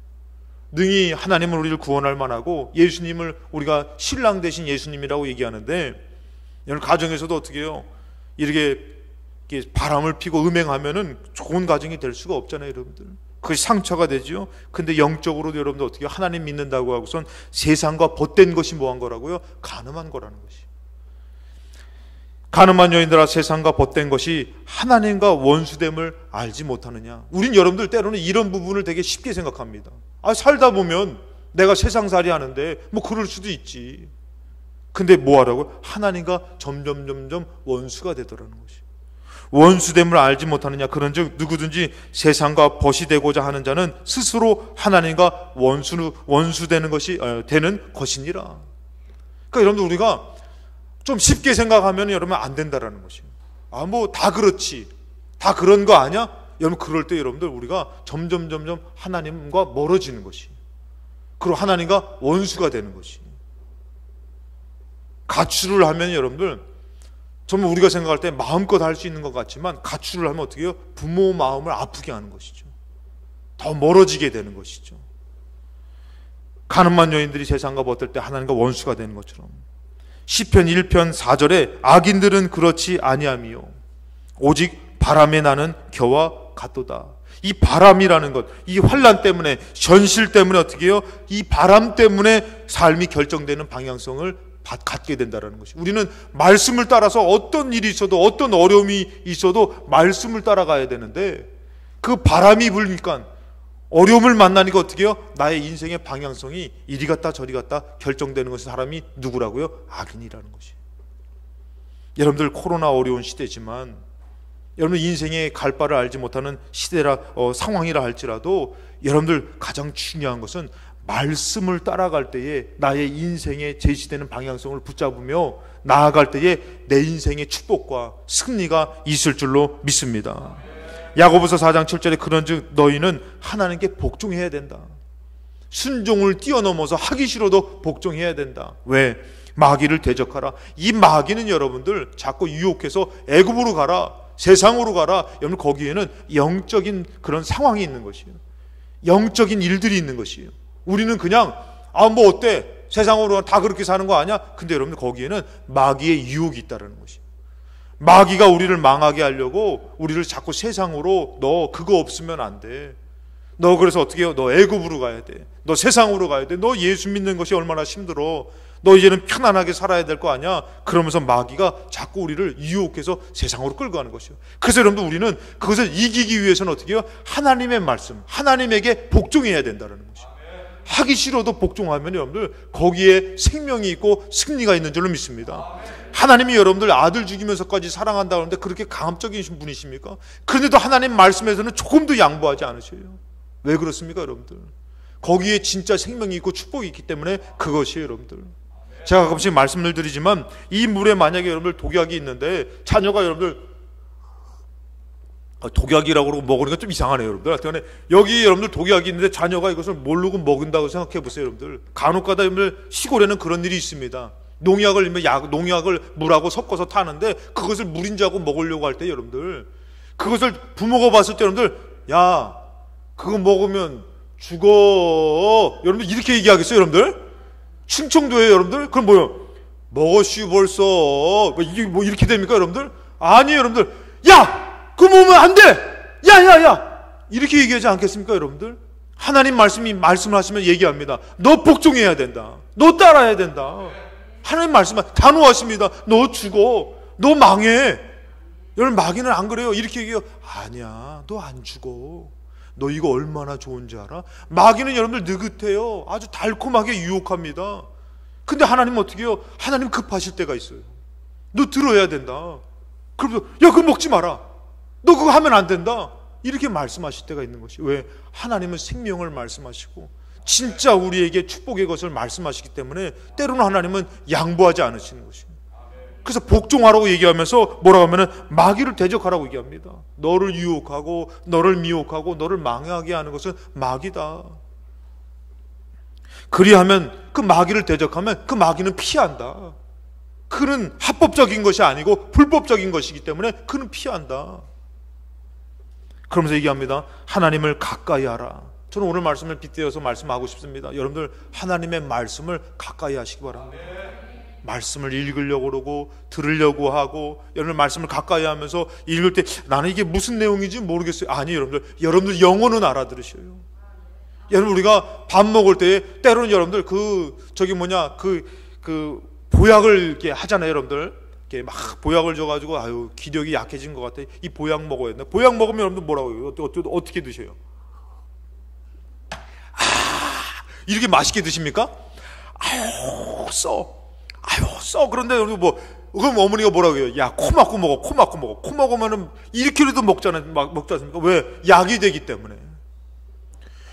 능히 하나님은 우리를 구원할 만하고 예수님을 우리가 신랑 되신 예수님이라고 얘기하는데 여러분 가정에서도 어떻게 해요? 이렇게 바람을 피고 음행하면은 좋은 가정이 될 수가 없잖아요, 여러분들. 그것이 상처가 되죠. 근데 영적으로도 여러분들 어떻게 해요? 하나님 믿는다고 하고선 세상과 벗된 것이 뭐한 거라고요? 가늠한 거라는 것이. 가늠한 여인들아 세상과 벗된 것이 하나님과 원수됨을 알지 못하느냐. 우린 여러분들 때로는 이런 부분을 되게 쉽게 생각합니다. 살다 보면 내가 세상살이 하는데 뭐 그럴 수도 있지. 근데 뭐 하라고요? 하나님과 점점 원수가 되더라는 것이. 원수됨을 알지 못하느냐. 그런즉 누구든지 세상과 벗이 되고자 하는 자는 스스로 하나님과 원수되는 것이 되는 것이니라. 그러니까 여러분들 우리가 좀 쉽게 생각하면 여러분 안 된다라는 것이에요. 뭐 다 그렇지, 다 그런 거 아니야? 여러분 그럴 때 여러분들 우리가 점점 하나님과 멀어지는 것이, 그리고 하나님과 원수가 되는 것이. 가출을 하면 여러분들 정말 우리가 생각할 때 마음껏 할 수 있는 것 같지만 가출을 하면 어떻게 해요? 부모 마음을 아프게 하는 것이죠. 더 멀어지게 되는 것이죠. 가늠한 여인들이 세상과 벗을 때 하나님과 원수가 되는 것처럼 시편 1편 4절에 악인들은 그렇지 아니하미요 오직 바람에 나는 겨와 같도다. 이 바람이라는 것, 이 환난 때문에, 현실 때문에 어떻게 해요? 이 바람 때문에 삶이 결정되는 방향성을 갖게 된다는 것이. 우리는 말씀을 따라서 어떤 일이 있어도 어떤 어려움이 있어도 말씀을 따라가야 되는데 그 바람이 불니까 어려움을 만나니까 어떻게 해요? 나의 인생의 방향성이 이리 갔다 저리 갔다 결정되는 것은 사람이 누구라고요? 악인이라는 것이. 여러분들 코로나 어려운 시대지만 여러분 인생의 갈 바를 알지 못하는 시대라 상황이라 할지라도 여러분들 가장 중요한 것은 말씀을 따라갈 때에 나의 인생에 제시되는 방향성을 붙잡으며 나아갈 때에 내 인생의 축복과 승리가 있을 줄로 믿습니다. 야고보서 4장 7절에 그런즉 너희는 하나님께 복종해야 된다. 순종을 뛰어넘어서 하기 싫어도 복종해야 된다. 왜? 마귀를 대적하라. 이 마귀는 여러분들 자꾸 유혹해서 애굽으로 가라, 세상으로 가라. 여러분 거기에는 영적인 그런 상황이 있는 것이에요. 영적인 일들이 있는 것이에요. 우리는 그냥 뭐 어때? 세상으로 다 그렇게 사는 거 아니야? 근데 여러분들 거기에는 마귀의 유혹이 있다는 것이에요. 마귀가 우리를 망하게 하려고 우리를 자꾸 세상으로 너 그거 없으면 안 돼. 너 그래서 어떻게 해요? 너 애굽으로 가야 돼. 너 세상으로 가야 돼. 너 예수 믿는 것이 얼마나 힘들어. 너 이제는 편안하게 살아야 될 거 아니야. 그러면서 마귀가 자꾸 우리를 유혹해서 세상으로 끌고 가는 것이요. 그래서 여러분들 우리는 그것을 이기기 위해서는 어떻게 해요? 하나님의 말씀, 하나님에게 복종해야 된다는 것이요. 하기 싫어도 복종하면 여러분들 거기에 생명이 있고 승리가 있는 줄로 믿습니다. 하나님이 여러분들 아들 죽이면서까지 사랑한다고 하는데 그렇게 강압적인 분이십니까? 그런데도 하나님 말씀에서는 조금도 양보하지 않으셔요. 왜 그렇습니까 여러분들? 거기에 진짜 생명이 있고 축복이 있기 때문에 그것이에요 여러분들. 제가 가끔씩 말씀을 드리지만 이 물에 만약에 여러분들 독약이 있는데 자녀가 여러분들 독약이라고 그러고 먹으니까 좀 이상하네요 여러분들. 여기 여러분들 독약이 있는데 자녀가 이것을 모르고 먹은다고 생각해 보세요 여러분들. 간혹가다 여러분들 시골에는 그런 일이 있습니다. 농약을 물하고 섞어서 타는데 그것을 물인 줄 알고 먹으려고 할 때 여러분들 그것을 부모가 봤을 때 여러분들 야 그거 먹으면 죽어 여러분들 이렇게 얘기하겠어요 여러분들? 충청도에 여러분들 그럼 뭐요? 먹었슈 벌써 이게 뭐 이렇게 됩니까 여러분들? 아니에요 여러분들. 야 그거 먹으면 안 돼! 야! 이렇게 얘기하지 않겠습니까, 여러분들? 하나님 말씀을 하시면 얘기합니다. 너 복종해야 된다. 너 따라야 된다. 하나님 말씀 단호하십니다. 너 죽어. 너 망해. 여러분, 마귀는 안 그래요. 이렇게 얘기해요. 아니야, 너 안 죽어. 너 이거 얼마나 좋은지 알아? 마귀는 여러분들 느긋해요. 아주 달콤하게 유혹합니다. 근데 하나님은 어떻게 해요? 하나님 급하실 때가 있어요. 너 들어야 된다. 그러면서 야, 그거 먹지 마라. 너 그거 하면 안 된다. 이렇게 말씀하실 때가 있는 것이. 왜? 하나님은 생명을 말씀하시고 진짜 우리에게 축복의 것을 말씀하시기 때문에 때로는 하나님은 양보하지 않으시는 것입니다. 그래서 복종하라고 얘기하면서 뭐라고 하면은 마귀를 대적하라고 얘기합니다. 너를 유혹하고 너를 미혹하고 너를 망하게 하는 것은 마귀다. 그리하면 그 마귀를 대적하면 그 마귀는 피한다. 그는 합법적인 것이 아니고 불법적인 것이기 때문에 그는 피한다. 그러면서 얘기합니다. 하나님을 가까이 하라. 저는 오늘 말씀을 빗대어서 말씀하고 싶습니다. 여러분들 하나님의 말씀을 가까이 하시기 바랍니다. 말씀을 읽으려고 그러고 들으려고 하고 여러분 말씀을 가까이 하면서 읽을 때 나는 이게 무슨 내용인지 모르겠어요. 아니 여러분들 영어는 알아들으셔요. 여러분 우리가 밥 먹을 때 때로는 여러분들 보약을 이렇게 하잖아요. 여러분들 이렇게 막 보약을 줘가지고 아유 기력이 약해진 것 같아. 이 보약 먹어야 돼. 보약 먹으면 여러분들 뭐라고 해요? 어떻게 드셔요? 이렇게 맛있게 드십니까? 아유 써. 그런데 여러분 그럼 어머니가 뭐라고 해요? 야 코 막고 먹어. 코 먹으면은 1kg도 먹지 않습니까? 왜? 약이 되기 때문에.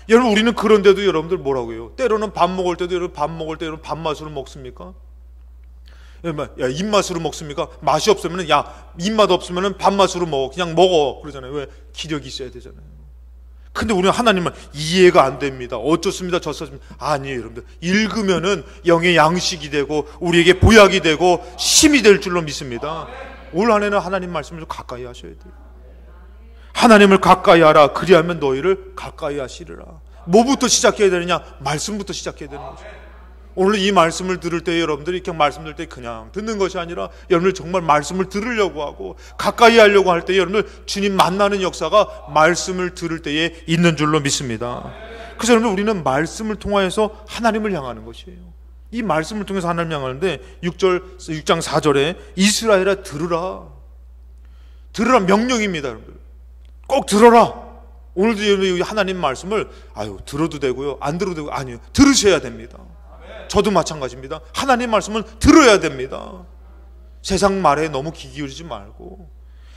여러분 우리는 그런데도 여러분들 뭐라고 해요? 때로는 밥 먹을 때도 여러분 밥맛으로 먹습니까? 야 입맛으로 먹습니까? 맛이 없으면 야 입맛 없으면 밥맛으로 먹어. 그냥 먹어. 그러잖아요. 왜? 기력이 있어야 되잖아요. 근데 우리는 하나님은 이해가 안 됩니다. 어쩌습니다. 저쩌습니다. 아니에요 여러분들. 읽으면은 영의 양식이 되고 우리에게 보약이 되고 힘이 될 줄로 믿습니다. 올 한 해는 하나님 말씀을 좀 가까이 하셔야 돼요. 하나님을 가까이 하라. 그리하면 너희를 가까이 하시리라. 뭐부터 시작해야 되느냐? 말씀부터 시작해야 되는 거죠. 오늘 이 말씀을 들을 때 여러분들이 이렇게 말씀 들을 때 그냥 듣는 것이 아니라 여러분들 정말 말씀을 들으려고 하고 가까이 하려고 할 때 여러분들 주님 만나는 역사가 말씀을 들을 때에 있는 줄로 믿습니다. 그래서 여러분들 우리는 말씀을 통하여서 하나님을 향하는 것이에요. 이 말씀을 통해서 하나님을 향하는데 6장 4절에 이스라엘아 들으라 명령입니다. 여러분들 꼭 들어라. 오늘도 하나님 말씀을 들어도 되고요 안 들어도 되고 아니요 들으셔야 됩니다. 저도 마찬가지입니다. 하나님 말씀은 들어야 됩니다. 세상 말에 너무 귀 기울이지 말고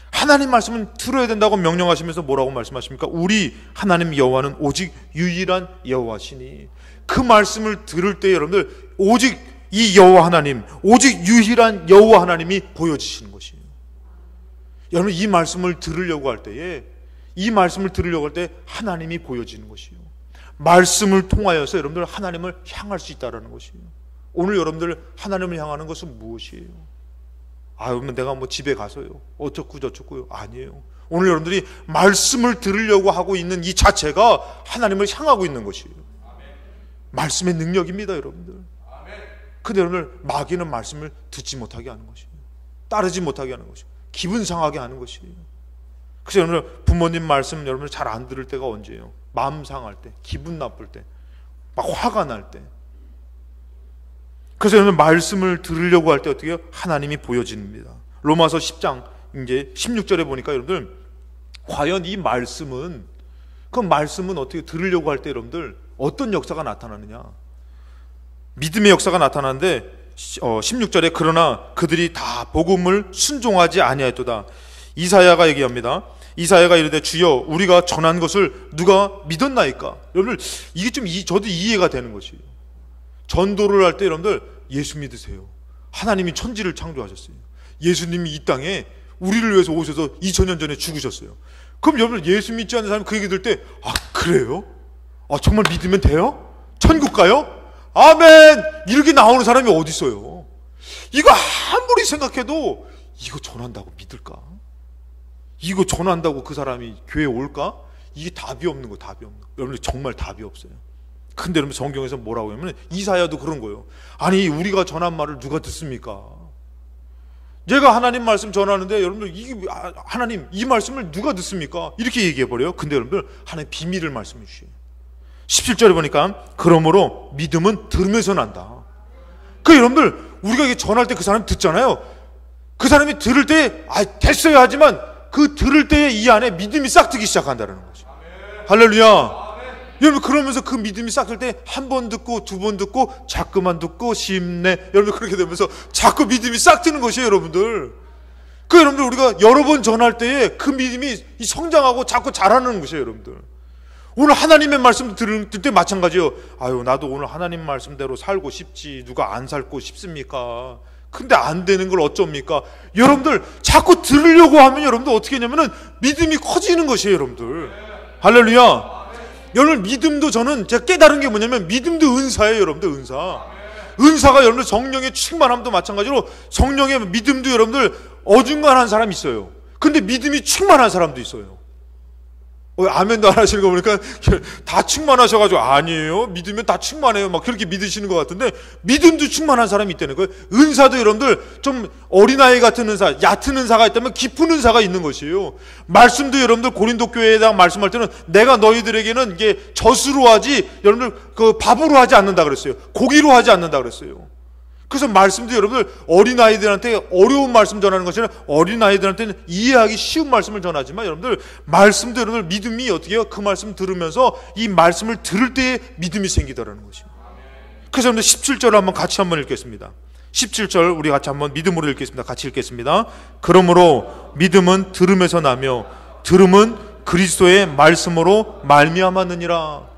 하나님 말씀은 들어야 된다고 명령하시면서 뭐라고 말씀하십니까? 우리 하나님 여호와는 오직 유일한 여호와시니 그 말씀을 들을 때 여러분들 오직 이 여호와 하나님, 오직 유일한 여호와 하나님이 보여지시는 것이에요. 여러분 이 말씀을 들으려고 할 때에, 이 말씀을 들으려고 할 때 하나님이 보여지는 것이에요. 말씀을 통하여서 여러분들 하나님을 향할 수 있다는 것이에요. 오늘 여러분들 하나님을 향하는 것은 무엇이에요? 그러면 내가 뭐 집에 가서요 어쩌고 저쩌고요? 아니에요. 오늘 여러분들이 말씀을 들으려고 하고 있는 이 자체가 하나님을 향하고 있는 것이에요. 말씀의 능력입니다, 여러분들. 근데 여러분들 마귀는 말씀을 듣지 못하게 하는 것이에요. 따르지 못하게 하는 것이에요. 기분 상하게 하는 것이에요. 그래서 여러분들 부모님 말씀 여러분들 잘 안 들을 때가 언제예요? 마음 상할 때, 기분 나쁠 때, 막 화가 날 때. 그래서 여러분 말씀을 들으려고 할 때 어떻게 해요? 하나님이 보여집니다. 로마서 10장 이제 16절에 보니까 여러분들 과연 이 말씀은, 그 말씀은 어떻게 들으려고 할 때 여러분들 어떤 역사가 나타나느냐? 믿음의 역사가 나타나는데 16절에 그러나 그들이 다 복음을 순종하지 아니하였도다. 이사야가 얘기합니다. 이사야가 이르되 주여 우리가 전한 것을 누가 믿었나이까? 여러분들 이게 좀 저도 이해가 되는 것이에요. 전도를 할 때 여러분들 예수 믿으세요. 하나님이 천지를 창조하셨어요. 예수님이 이 땅에 우리를 위해서 오셔서 2000년 전에 죽으셨어요. 그럼 여러분 예수 믿지 않는 사람이 그 얘기 들을 때 그래요? 정말 믿으면 돼요? 천국 가요? 아멘! 이렇게 나오는 사람이 어디 있어요? 이거 아무리 생각해도 이거 전한다고 믿을까? 이거 전한다고 그 사람이 교회에 올까? 이게 답이 없는 거, 답이 없는 거. 여러분들 정말 답이 없어요. 근데 여러분 성경에서 뭐라고 하면 이사야도 그런 거예요. 아니 우리가 전한 말을 누가 듣습니까? 제가 하나님 말씀 전하는데 여러분들 하나님 이 말씀을 누가 듣습니까? 이렇게 얘기해버려요. 근데 여러분들 하나님 비밀을 말씀해 주셔요. 17절에 보니까 그러므로 믿음은 들으면서 난다. 여러분들 우리가 이게 전할 때 그 사람이 듣잖아요. 그 사람이 들을 때 됐어요 하지만 그 들을 때에 이 안에 믿음이 싹트기 시작한다는 거죠. 할렐루야. 여러분 그러면서 그 믿음이 싹틀 때 한 번 듣고 두 번 듣고 자꾸만 듣고 심내 여러분 그렇게 되면서 자꾸 믿음이 싹트는 것이에요, 여러분들. 여러분들 우리가 여러 번 전할 때에 그 믿음이 성장하고 자꾸 자라는 것이에요, 여러분들. 오늘 하나님의 말씀 들을 때 마찬가지예요. 나도 오늘 하나님 말씀대로 살고 싶지 누가 안 살고 싶습니까? 근데 안 되는 걸 어쩝니까? 여러분들 자꾸 들으려고 하면 여러분들 어떻게 하냐면은 믿음이 커지는 것이에요, 여러분들. 할렐루야. 여러분 믿음도 저는 제가 깨달은 게 뭐냐면 믿음도 은사예요, 여러분들. 은사가 여러분들 성령의 충만함도 마찬가지로 성령의 믿음도 여러분들 어중간한 사람이 있어요. 근데 믿음이 충만한 사람도 있어요. 아멘도 안 하시는 거 보니까 다 충만하셔가지고 아니에요. 믿으면 다 충만해요. 막 그렇게 믿으시는 것 같은데 믿음도 충만한 사람이 있다는 거예요. 은사도 여러분들 좀 어린아이 같은 은사, 얕은 은사가 있다면 깊은 은사가 있는 것이에요. 말씀도 여러분들 고린도 교회에 대한 말씀할 때는 내가 너희들에게는 이게 젖으로 하지 여러분들 그 밥으로 하지 않는다 그랬어요. 고기로 하지 않는다 그랬어요. 그래서 말씀도 여러분들 어린아이들한테 어려운 말씀 전하는 것이 아니라 어린아이들한테는 이해하기 쉬운 말씀을 전하지만 여러분들 말씀도 여러분들 믿음이 어떻게 해요? 그 말씀 들으면서 이 말씀을 들을 때에 믿음이 생기더라는 것입니다. 그래서 여러분들 17절을 한번 같이 한번 읽겠습니다. 17절 우리 같이 한번 믿음으로 읽겠습니다. 같이 읽겠습니다. 그러므로 믿음은 들음에서 나며 들음은 그리스도의 말씀으로 말미암았느니라.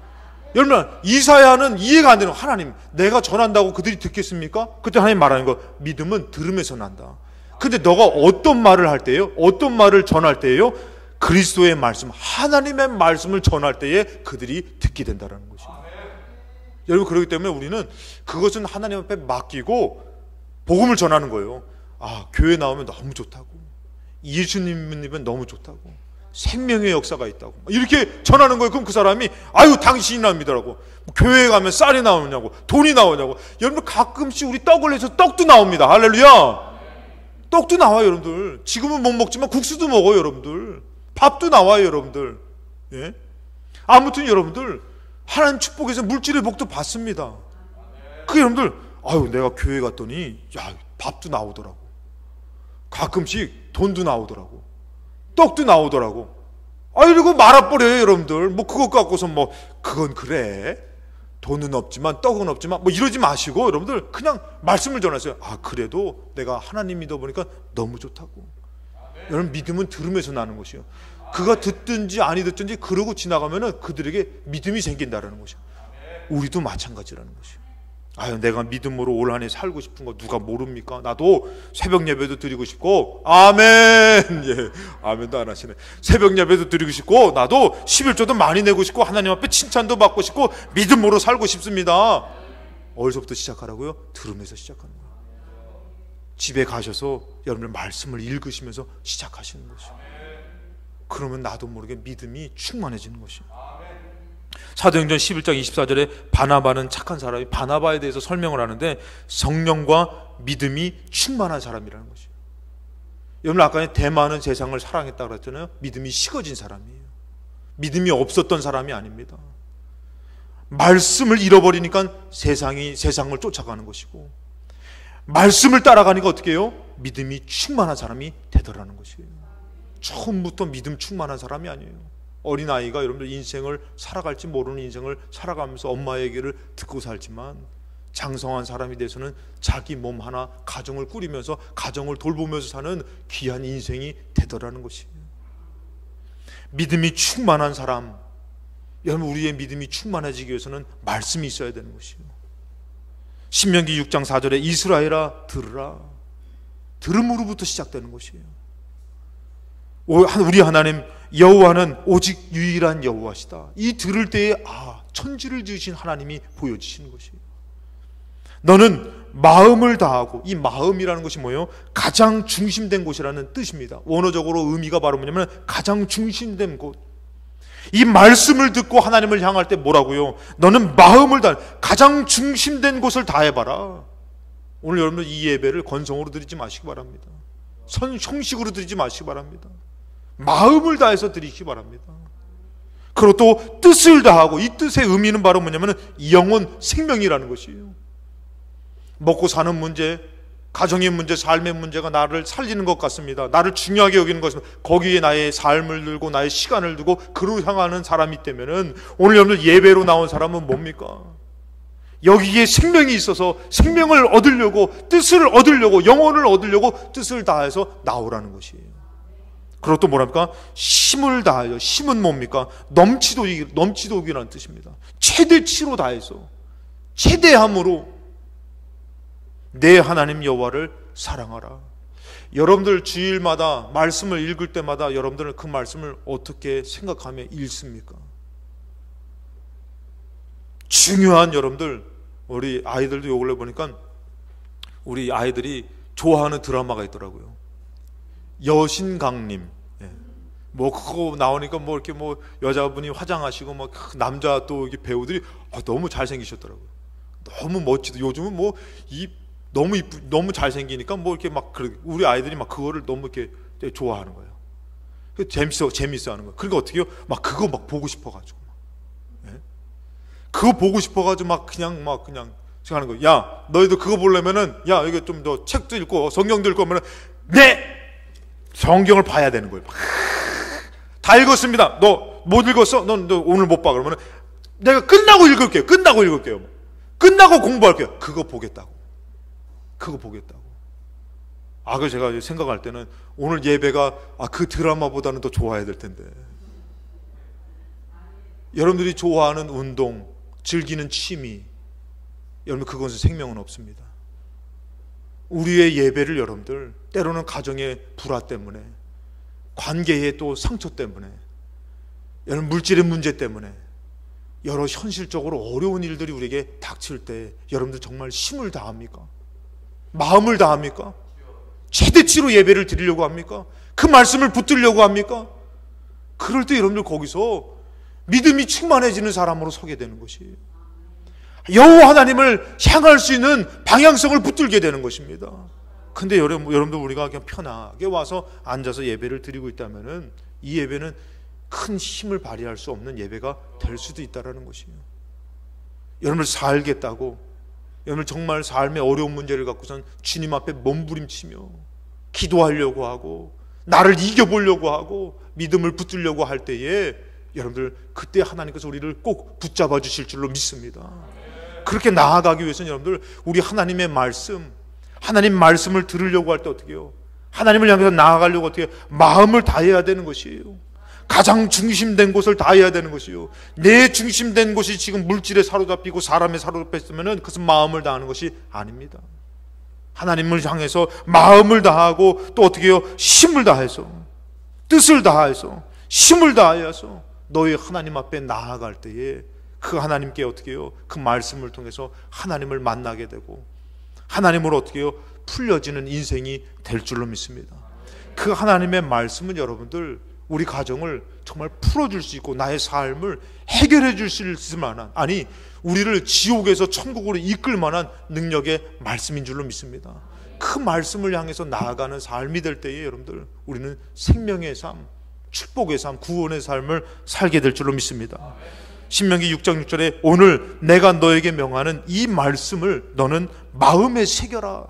여러분 이사야는 이해가 안 되는 거예요. 하나님 내가 전한다고 그들이 듣겠습니까? 그때 하나님 말하는 거 믿음은 들음에서 난다. 근데 너가 어떤 말을 할 때예요? 어떤 말을 전할 때예요? 그리스도의 말씀 하나님의 말씀을 전할 때에 그들이 듣게 된다는 것이에요. 여러분 그렇기 때문에 우리는 그것은 하나님 앞에 맡기고 복음을 전하는 거예요. 교회 나오면 너무 좋다고, 예수님은 너무 좋다고, 생명의 역사가 있다고 이렇게 전하는 거예요. 그럼 그 사람이 당신이나 믿으라고, 교회에 가면 쌀이 나오냐고, 돈이 나오냐고. 여러분 가끔씩 우리 떡을 내서 떡도 나옵니다. 할렐루야. 떡도 나와요, 여러분들. 지금은 못 먹지만 국수도 먹어요, 여러분들. 밥도 나와요, 여러분들. 예? 아무튼 여러분들 하나님 축복에서 물질의 복도 받습니다. 여러분들 내가 교회 갔더니 밥도 나오더라고, 가끔씩 돈도 나오더라고, 떡도 나오더라고. 이러고 말아버려요, 여러분들. 그것 갖고서 그건 그래. 돈은 없지만 떡은 없지만 이러지 마시고 여러분들 그냥 말씀을 전하세요. 그래도 내가 하나님 믿어보니까 너무 좋다고. 여러분 믿음은 들으면서 나는 것이요. 그가 듣든지 아니 듣든지 그러고 지나가면은 그들에게 믿음이 생긴다라는 것이요. 우리도 마찬가지라는 것이에요. 아유, 내가 믿음으로 올 한 해 살고 싶은 거 누가 모릅니까? 나도 새벽 예배도 드리고 싶고, 아멘. 예, 아멘도 안 하시네. 새벽 예배도 드리고 싶고, 나도 11조도 많이 내고 싶고, 하나님 앞에 칭찬도 받고 싶고, 믿음으로 살고 싶습니다. 어디서부터 시작하라고요? 들으면서 시작하는 거예요. 집에 가셔서 여러분들 말씀을 읽으시면서 시작하시는 것이에요. 그러면 나도 모르게 믿음이 충만해지는 것이에요. 사도행전 11장 24절에 바나바는 착한 사람이, 바나바에 대해서 설명을 하는데 성령과 믿음이 충만한 사람이라는 것이에요. 여러분, 아까 대만은 세상을 사랑했다고 그랬잖아요. 믿음이 식어진 사람이에요. 믿음이 없었던 사람이 아닙니다. 말씀을 잃어버리니까 세상을 쫓아가는 것이고, 말씀을 따라가니까 어떻게 해요? 믿음이 충만한 사람이 되더라는 것이에요. 처음부터 믿음 충만한 사람이 아니에요. 어린아이가 여러분들 인생을 살아갈지 모르는 인생을 살아가면서 엄마 얘기를 듣고 살지만, 장성한 사람이 돼서는 자기 몸 하나 가정을 꾸리면서 가정을 돌보면서 사는 귀한 인생이 되더라는 것이에요. 믿음이 충만한 사람, 여러분, 우리의 믿음이 충만해지기 위해서는 말씀이 있어야 되는 것이에요. 신명기 6장 4절에 이스라엘아 들으라. 들음으로부터 시작되는 것이에요. 우리 하나님 여호와는 오직 유일한 여호와시다. 이 들을 때에 천지를 지으신 하나님이 보여지시는 것이에요. 너는 마음을 다하고, 이 마음이라는 것이 뭐예요? 가장 중심된 곳이라는 뜻입니다. 원어적으로 의미가 바로 뭐냐면 가장 중심된 곳. 이 말씀을 듣고 하나님을 향할 때 뭐라고요? 너는 마음을 다, 가장 중심된 곳을 다해봐라. 오늘 여러분들 이 예배를 건성으로 드리지 마시기 바랍니다. 형식으로 드리지 마시기 바랍니다. 마음을 다해서 드리기 바랍니다. 그리고 또 뜻을 다하고, 이 뜻의 의미는 바로 뭐냐면 영혼, 생명이라는 것이에요. 먹고 사는 문제, 가정의 문제, 삶의 문제가 나를 살리는 것 같습니다. 나를 중요하게 여기는 것은 거기에 나의 삶을 들고 나의 시간을 두고 그로 향하는 사람이 있다면은, 오늘 여러분들 예배로 나온 사람은 뭡니까? 여기에 생명이 있어서 생명을 얻으려고, 뜻을 얻으려고, 영혼을 얻으려고 뜻을 다해서 나오라는 것이에요. 그리고 또 뭐랍니까? 힘을 다하여. 힘은 뭡니까? 넘치도기라는 뜻입니다. 최대치로 다해서, 최대함으로 내 하나님 여호와를 사랑하라. 여러분들 주일마다 말씀을 읽을 때마다 여러분들은 그 말씀을 어떻게 생각하며 읽습니까? 중요한, 여러분들, 우리 아이들도 요 근래 보니까 우리 아이들이 좋아하는 드라마가 있더라고요. 여신강림. 뭐 그거 나오니까 뭐 이렇게 뭐 여자분이 화장하시고 뭐 남자 또 이게 배우들이 너무 잘생기셨더라고요. 너무 멋지다. 요즘은 뭐 너무 잘생기니까 뭐 이렇게 막 우리 아이들이 막 그거를 너무 이렇게 좋아하는 거예요. 재밌어 하는 거예요. 그러니까 어떻게 해요? 막 그거 막 보고 싶어가지고 그거 보고 싶어가지고 막 그냥 하는 거예요. 야, 너희도 그거 보려면은, 야, 이거 좀 더 책도 읽고 성경도 읽고 하면은, 네! 성경을 봐야 되는 거예요. 다 읽었습니다. 너 못 읽었어? 너 오늘 못 봐. 그러면은 내가 끝나고 읽을게요. 끝나고 공부할게요. 그거 보겠다고. 그래서 제가 생각할 때는 오늘 예배가 그 드라마보다는 더 좋아야 될 텐데. 여러분들이 좋아하는 운동, 즐기는 취미, 여러분 그것은 생명은 없습니다. 우리의 예배를 여러분들 때로는 가정의 불화 때문에, 관계의 또 상처 때문에, 여러분 물질의 문제 때문에, 여러 현실적으로 어려운 일들이 우리에게 닥칠 때 여러분들 정말 힘을 다합니까? 마음을 다합니까? 최대치로 예배를 드리려고 합니까? 그 말씀을 붙들려고 합니까? 그럴 때 여러분들 거기서 믿음이 충만해지는 사람으로 서게 되는 것이에요. 여호와 하나님을 향할 수 있는 방향성을 붙들게 되는 것입니다. 근데 여러분들 우리가 그냥 편하게 와서 앉아서 예배를 드리고 있다면은 이 예배는 큰 힘을 발휘할 수 없는 예배가 될 수도 있다는 것이에요. 여러분을 살겠다고, 여러분 정말 삶의 어려운 문제를 갖고선 주님 앞에 몸부림치며 기도하려고 하고 나를 이겨보려고 하고 믿음을 붙들려고 할 때에 여러분들 그때 하나님께서 우리를 꼭 붙잡아 주실 줄로 믿습니다. 그렇게 나아가기 위해서는 여러분들 우리 하나님의 말씀, 하나님 말씀을 들으려고 할 때 어떻게 해요? 하나님을 향해서 나아가려고 어떻게 해요? 마음을 다해야 되는 것이에요. 가장 중심된 곳을 다 해야 되는 것이요. 내 중심된 곳이 지금 물질에 사로잡히고 사람에 사로잡혔으면 그것은 마음을 다하는 것이 아닙니다. 하나님을 향해서 마음을 다하고 또 어떻게 해요? 힘을 다해서, 뜻을 다해서, 힘을 다하여서 너희 하나님 앞에 나아갈 때에 그 하나님께 어떻게 해요? 그 말씀을 통해서 하나님을 만나게 되고 하나님으로 어떻게 해요? 풀려지는 인생이 될 줄로 믿습니다. 그 하나님의 말씀은 여러분들 우리 가정을 정말 풀어줄 수 있고 나의 삶을 해결해 줄 수 있을 만한, 아니 우리를 지옥에서 천국으로 이끌 만한 능력의 말씀인 줄로 믿습니다. 그 말씀을 향해서 나아가는 삶이 될 때에 여러분들 우리는 생명의 삶, 축복의 삶, 구원의 삶을 살게 될 줄로 믿습니다. 신명기 6장 6절에 오늘 내가 너에게 명하는 이 말씀을 너는 마음에 새겨라.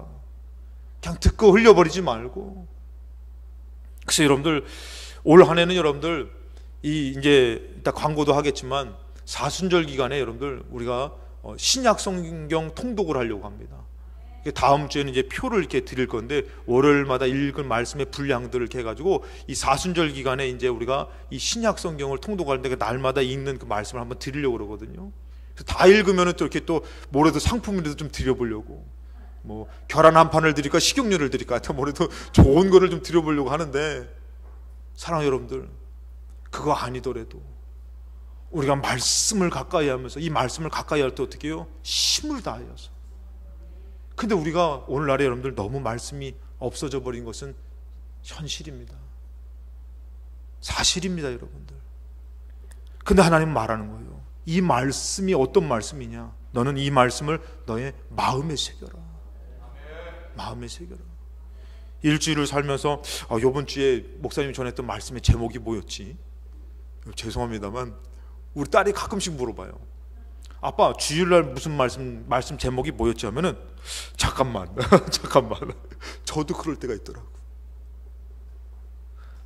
그냥 듣고 흘려버리지 말고. 그래서 여러분들 올 한 해는 여러분들 이제 이따 광고도 하겠지만 사순절 기간에 여러분들 우리가 신약 성경 통독을 하려고 합니다. 다음 주에는 이제 표를 이렇게 드릴 건데 월요일마다 읽은 말씀의 분량들을 이렇게 해가지고 이 사순절 기간에 이제 우리가 이 신약 성경을 통독하는데 그 날마다 읽는 그 말씀을 한번 드리려고 그러거든요. 그래서 다 읽으면은 또 이렇게 또 뭐라도 상품이라도 좀 드려보려고, 뭐 계란 한 판을 드릴까 식용유를 드릴까 하여튼 뭐라도 좋은 거를 좀 드려보려고 하는데, 사랑하는 여러분들, 그거 아니더라도 우리가 말씀을 가까이 하면서 이 말씀을 가까이 할 때 어떻게 해요? 힘을 다하여서. 근데 우리가 오늘날에 여러분들 너무 말씀이 없어져 버린 것은 현실입니다. 사실입니다, 여러분들. 근데 하나님은 말하는 거예요. 이 말씀이 어떤 말씀이냐? 너는 이 말씀을 너의 마음에 새겨라. 마음에 새겨라. 일주일을 살면서 이번 주에 목사님이 전했던 말씀의 제목이 뭐였지? 죄송합니다만 우리 딸이 가끔씩 물어봐요. 아빠, 주일날 무슨 말씀 제목이 뭐였지? 하면은 잠깐만 저도 그럴 때가 있더라고.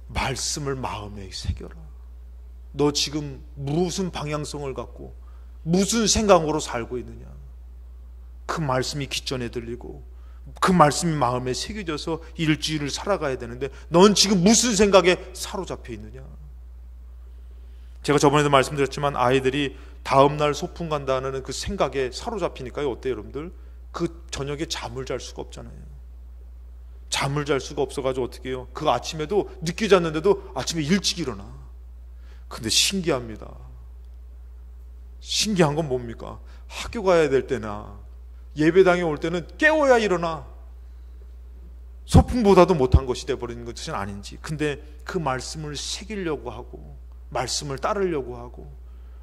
말씀을 마음에 새겨라. 너 지금 무슨 방향성을 갖고 무슨 생각으로 살고 있느냐? 그 말씀이 귓전에 들리고 그 말씀이 마음에 새겨져서 일주일을 살아가야 되는데 넌 지금 무슨 생각에 사로잡혀 있느냐? 제가 저번에도 말씀드렸지만 아이들이 다음날 소풍 간다는 그 생각에 사로잡히니까요. 어때요, 여러분들? 그 저녁에 잠을 잘 수가 없잖아요. 잠을 잘 수가 없어가지고 어떻게 해요? 그 아침에도 늦게 잤는데도 아침에 일찍 일어나. 근데 신기합니다. 신기한 건 뭡니까? 학교 가야 될 때나 예배당에 올 때는 깨워야 일어나. 소풍보다도 못한 것이 되어버리는 것은 아닌지. 근데 그 말씀을 새기려고 하고 말씀을 따르려고 하고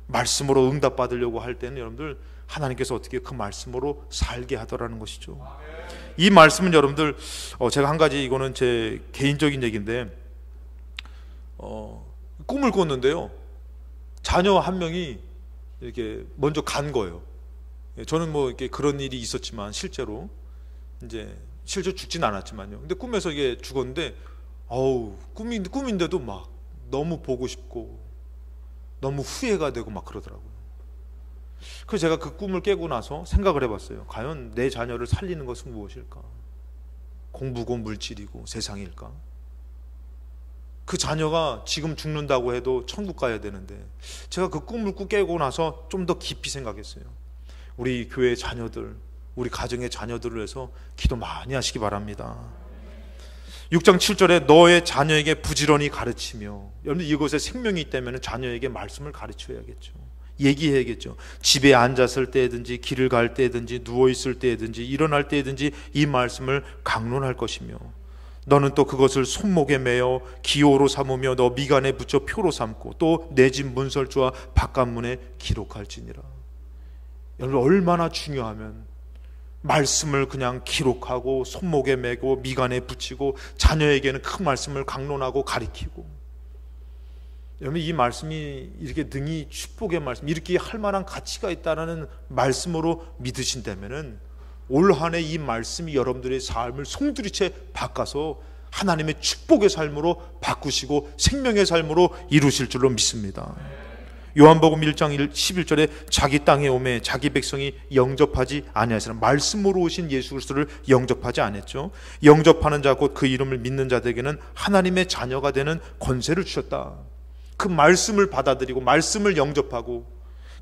말씀으로 응답받으려고 할 때는 여러분들 하나님께서 어떻게 그 말씀으로 살게 하더라는 것이죠. 이 말씀은 여러분들 제가 한 가지, 이거는 제 개인적인 얘기인데 꿈을 꿨는데요. 자녀 한 명이 이렇게 먼저 간 거예요. 저는 뭐 이렇게 그런 일이 있었지만 실제로 죽진 않았지만요. 근데 꿈에서 이게 죽었는데 꿈인데도 막 너무 보고 싶고 너무 후회가 되고 막 그러더라고요. 그래서 제가 그 꿈을 깨고 나서 생각을 해봤어요. 과연 내 자녀를 살리는 것은 무엇일까? 공부고 물질이고 세상일까? 그 자녀가 지금 죽는다고 해도 천국 가야 되는데, 제가 그 꿈을 깨고 나서 좀 더 깊이 생각했어요. 우리 교회 자녀들, 우리 가정의 자녀들을 위해서 기도 많이 하시기 바랍니다. 6장 7절에 너의 자녀에게 부지런히 가르치며, 여러분 이것에 생명이 있다면 자녀에게 말씀을 가르쳐야겠죠. 얘기해야겠죠. 집에 앉았을 때든지 길을 갈 때든지 누워있을 때든지 일어날 때든지 이 말씀을 강론할 것이며, 너는 또 그것을 손목에 매어 기호로 삼으며 너 미간에 붙여 표로 삼고 또 내 집 문설주와 바깥문에 기록할지니라. 여러분 얼마나 중요하면 말씀을 그냥 기록하고 손목에 매고 미간에 붙이고 자녀에게는 그 말씀을 강론하고 가리키고. 여러분 이 말씀이 이렇게 능히 축복의 말씀, 이렇게 할 만한 가치가 있다는 말씀으로 믿으신다면은 올 한 해 이 말씀이 여러분들의 삶을 송두리째 바꿔서 하나님의 축복의 삶으로 바꾸시고 생명의 삶으로 이루실 줄로 믿습니다. 요한복음 1장 11절에 자기 땅에 오매 자기 백성이 영접하지 아니하시라. 말씀으로 오신 예수 그리스도를 영접하지 않았죠. 영접하는 자 곧 그 이름을 믿는 자들에게는 하나님의 자녀가 되는 권세를 주셨다. 그 말씀을 받아들이고 말씀을 영접하고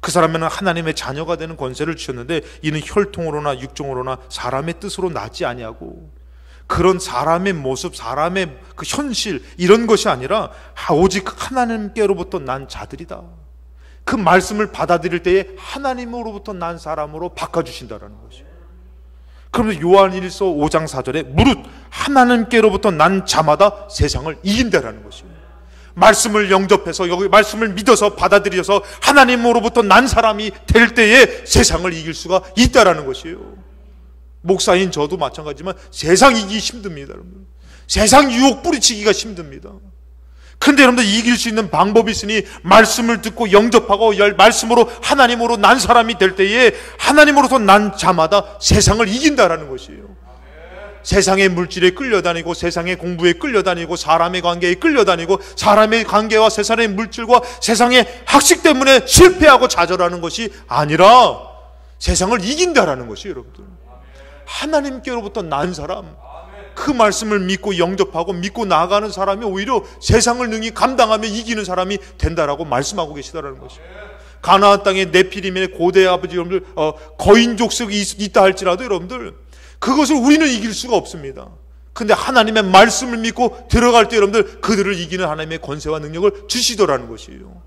그 사람에는 하나님의 자녀가 되는 권세를 주셨는데 이는 혈통으로나 육종으로나 사람의 뜻으로 나지 아니하고 그런 사람의 모습, 사람의 그 현실 이런 것이 아니라 오직 하나님께로부터 난 자들이다. 그 말씀을 받아들일 때에 하나님으로부터 난 사람으로 바꿔주신다라는 것이에요. 그러면 요한일서 5장 4절에 무릇 하나님께로부터 난 자마다 세상을 이긴다라는 것이에요. 말씀을 영접해서 여기 말씀을 믿어서 받아들여서 하나님으로부터 난 사람이 될 때에 세상을 이길 수가 있다라는 것이에요. 목사인 저도 마찬가지지만 세상 이기기 힘듭니다. 여러분. 세상 유혹 뿌리치기가 힘듭니다. 그런데 여러분들 이길 수 있는 방법이 있으니 말씀을 듣고 영접하고 말씀으로 하나님으로 난 사람이 될 때에 하나님으로서 난 자마다 세상을 이긴다라는 것이에요. 세상의 물질에 끌려다니고 세상의 공부에 끌려다니고 사람의 관계에 끌려다니고 사람의 관계와 세상의 물질과 세상의 학식 때문에 실패하고 좌절하는 것이 아니라 세상을 이긴다라는 것이에요. 여러분들 하나님께로부터 난 사람, 그 말씀을 믿고 영접하고 믿고 나아가는 사람이 오히려 세상을 능히 감당하며 이기는 사람이 된다라고 말씀하고 계시다라는 것이에요. 가나안 땅에 네피림의 고대 아버지 여러분들 거인 족속이 있다 할지라도 여러분들 그것을 우리는 이길 수가 없습니다. 근데 하나님의 말씀을 믿고 들어갈 때 여러분들 그들을 이기는 하나님의 권세와 능력을 주시더라는 것이에요.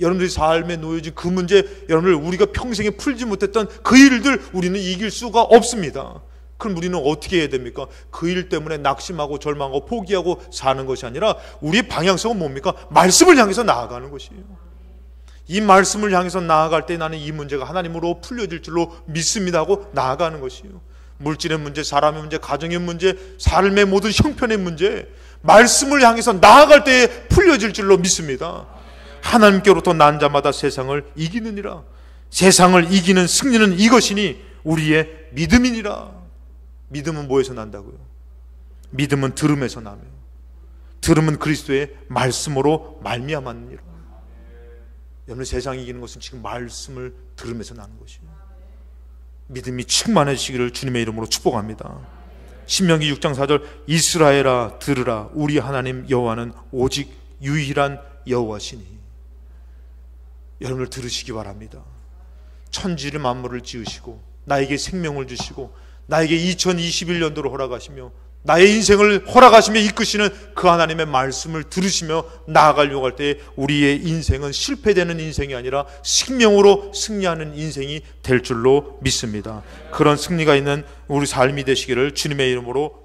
여러분들이 삶에 놓여진 그 문제, 여러분들 우리가 평생에 풀지 못했던 그 일들 우리는 이길 수가 없습니다. 그럼 우리는 어떻게 해야 됩니까? 그 일 때문에 낙심하고 절망하고 포기하고 사는 것이 아니라 우리의 방향성은 뭡니까? 말씀을 향해서 나아가는 것이에요. 이 말씀을 향해서 나아갈 때 나는 이 문제가 하나님으로 풀려질 줄로 믿습니다 하고 나아가는 것이에요. 물질의 문제, 사람의 문제, 가정의 문제, 삶의 모든 형편의 문제, 말씀을 향해서 나아갈 때에 풀려질 줄로 믿습니다. 하나님께로부터 난 자마다 세상을 이기느니라. 세상을 이기는 승리는 이것이니 우리의 믿음이니라. 믿음은 뭐에서 난다고요? 믿음은 들음에서 나며 들음은 그리스도의 말씀으로 말미암았느니라. 여러분 세상이 이기는 것은 지금 말씀을 들음에서 나는 것이에요. 믿음이 충만해지기를 주님의 이름으로 축복합니다. 신명기 6장 4절 이스라엘아 들으라 우리 하나님 여호와는 오직 유일한 여호와시니. 여러분들 들으시기 바랍니다. 천지를 만물을 지으시고 나에게 생명을 주시고 나에게 2021년도를 허락하시며 나의 인생을 허락하시며 이끄시는 그 하나님의 말씀을 들으시며 나아가려고 할 때 우리의 인생은 실패되는 인생이 아니라 생명으로 승리하는 인생이 될 줄로 믿습니다. 그런 승리가 있는 우리 삶이 되시기를 주님의 이름으로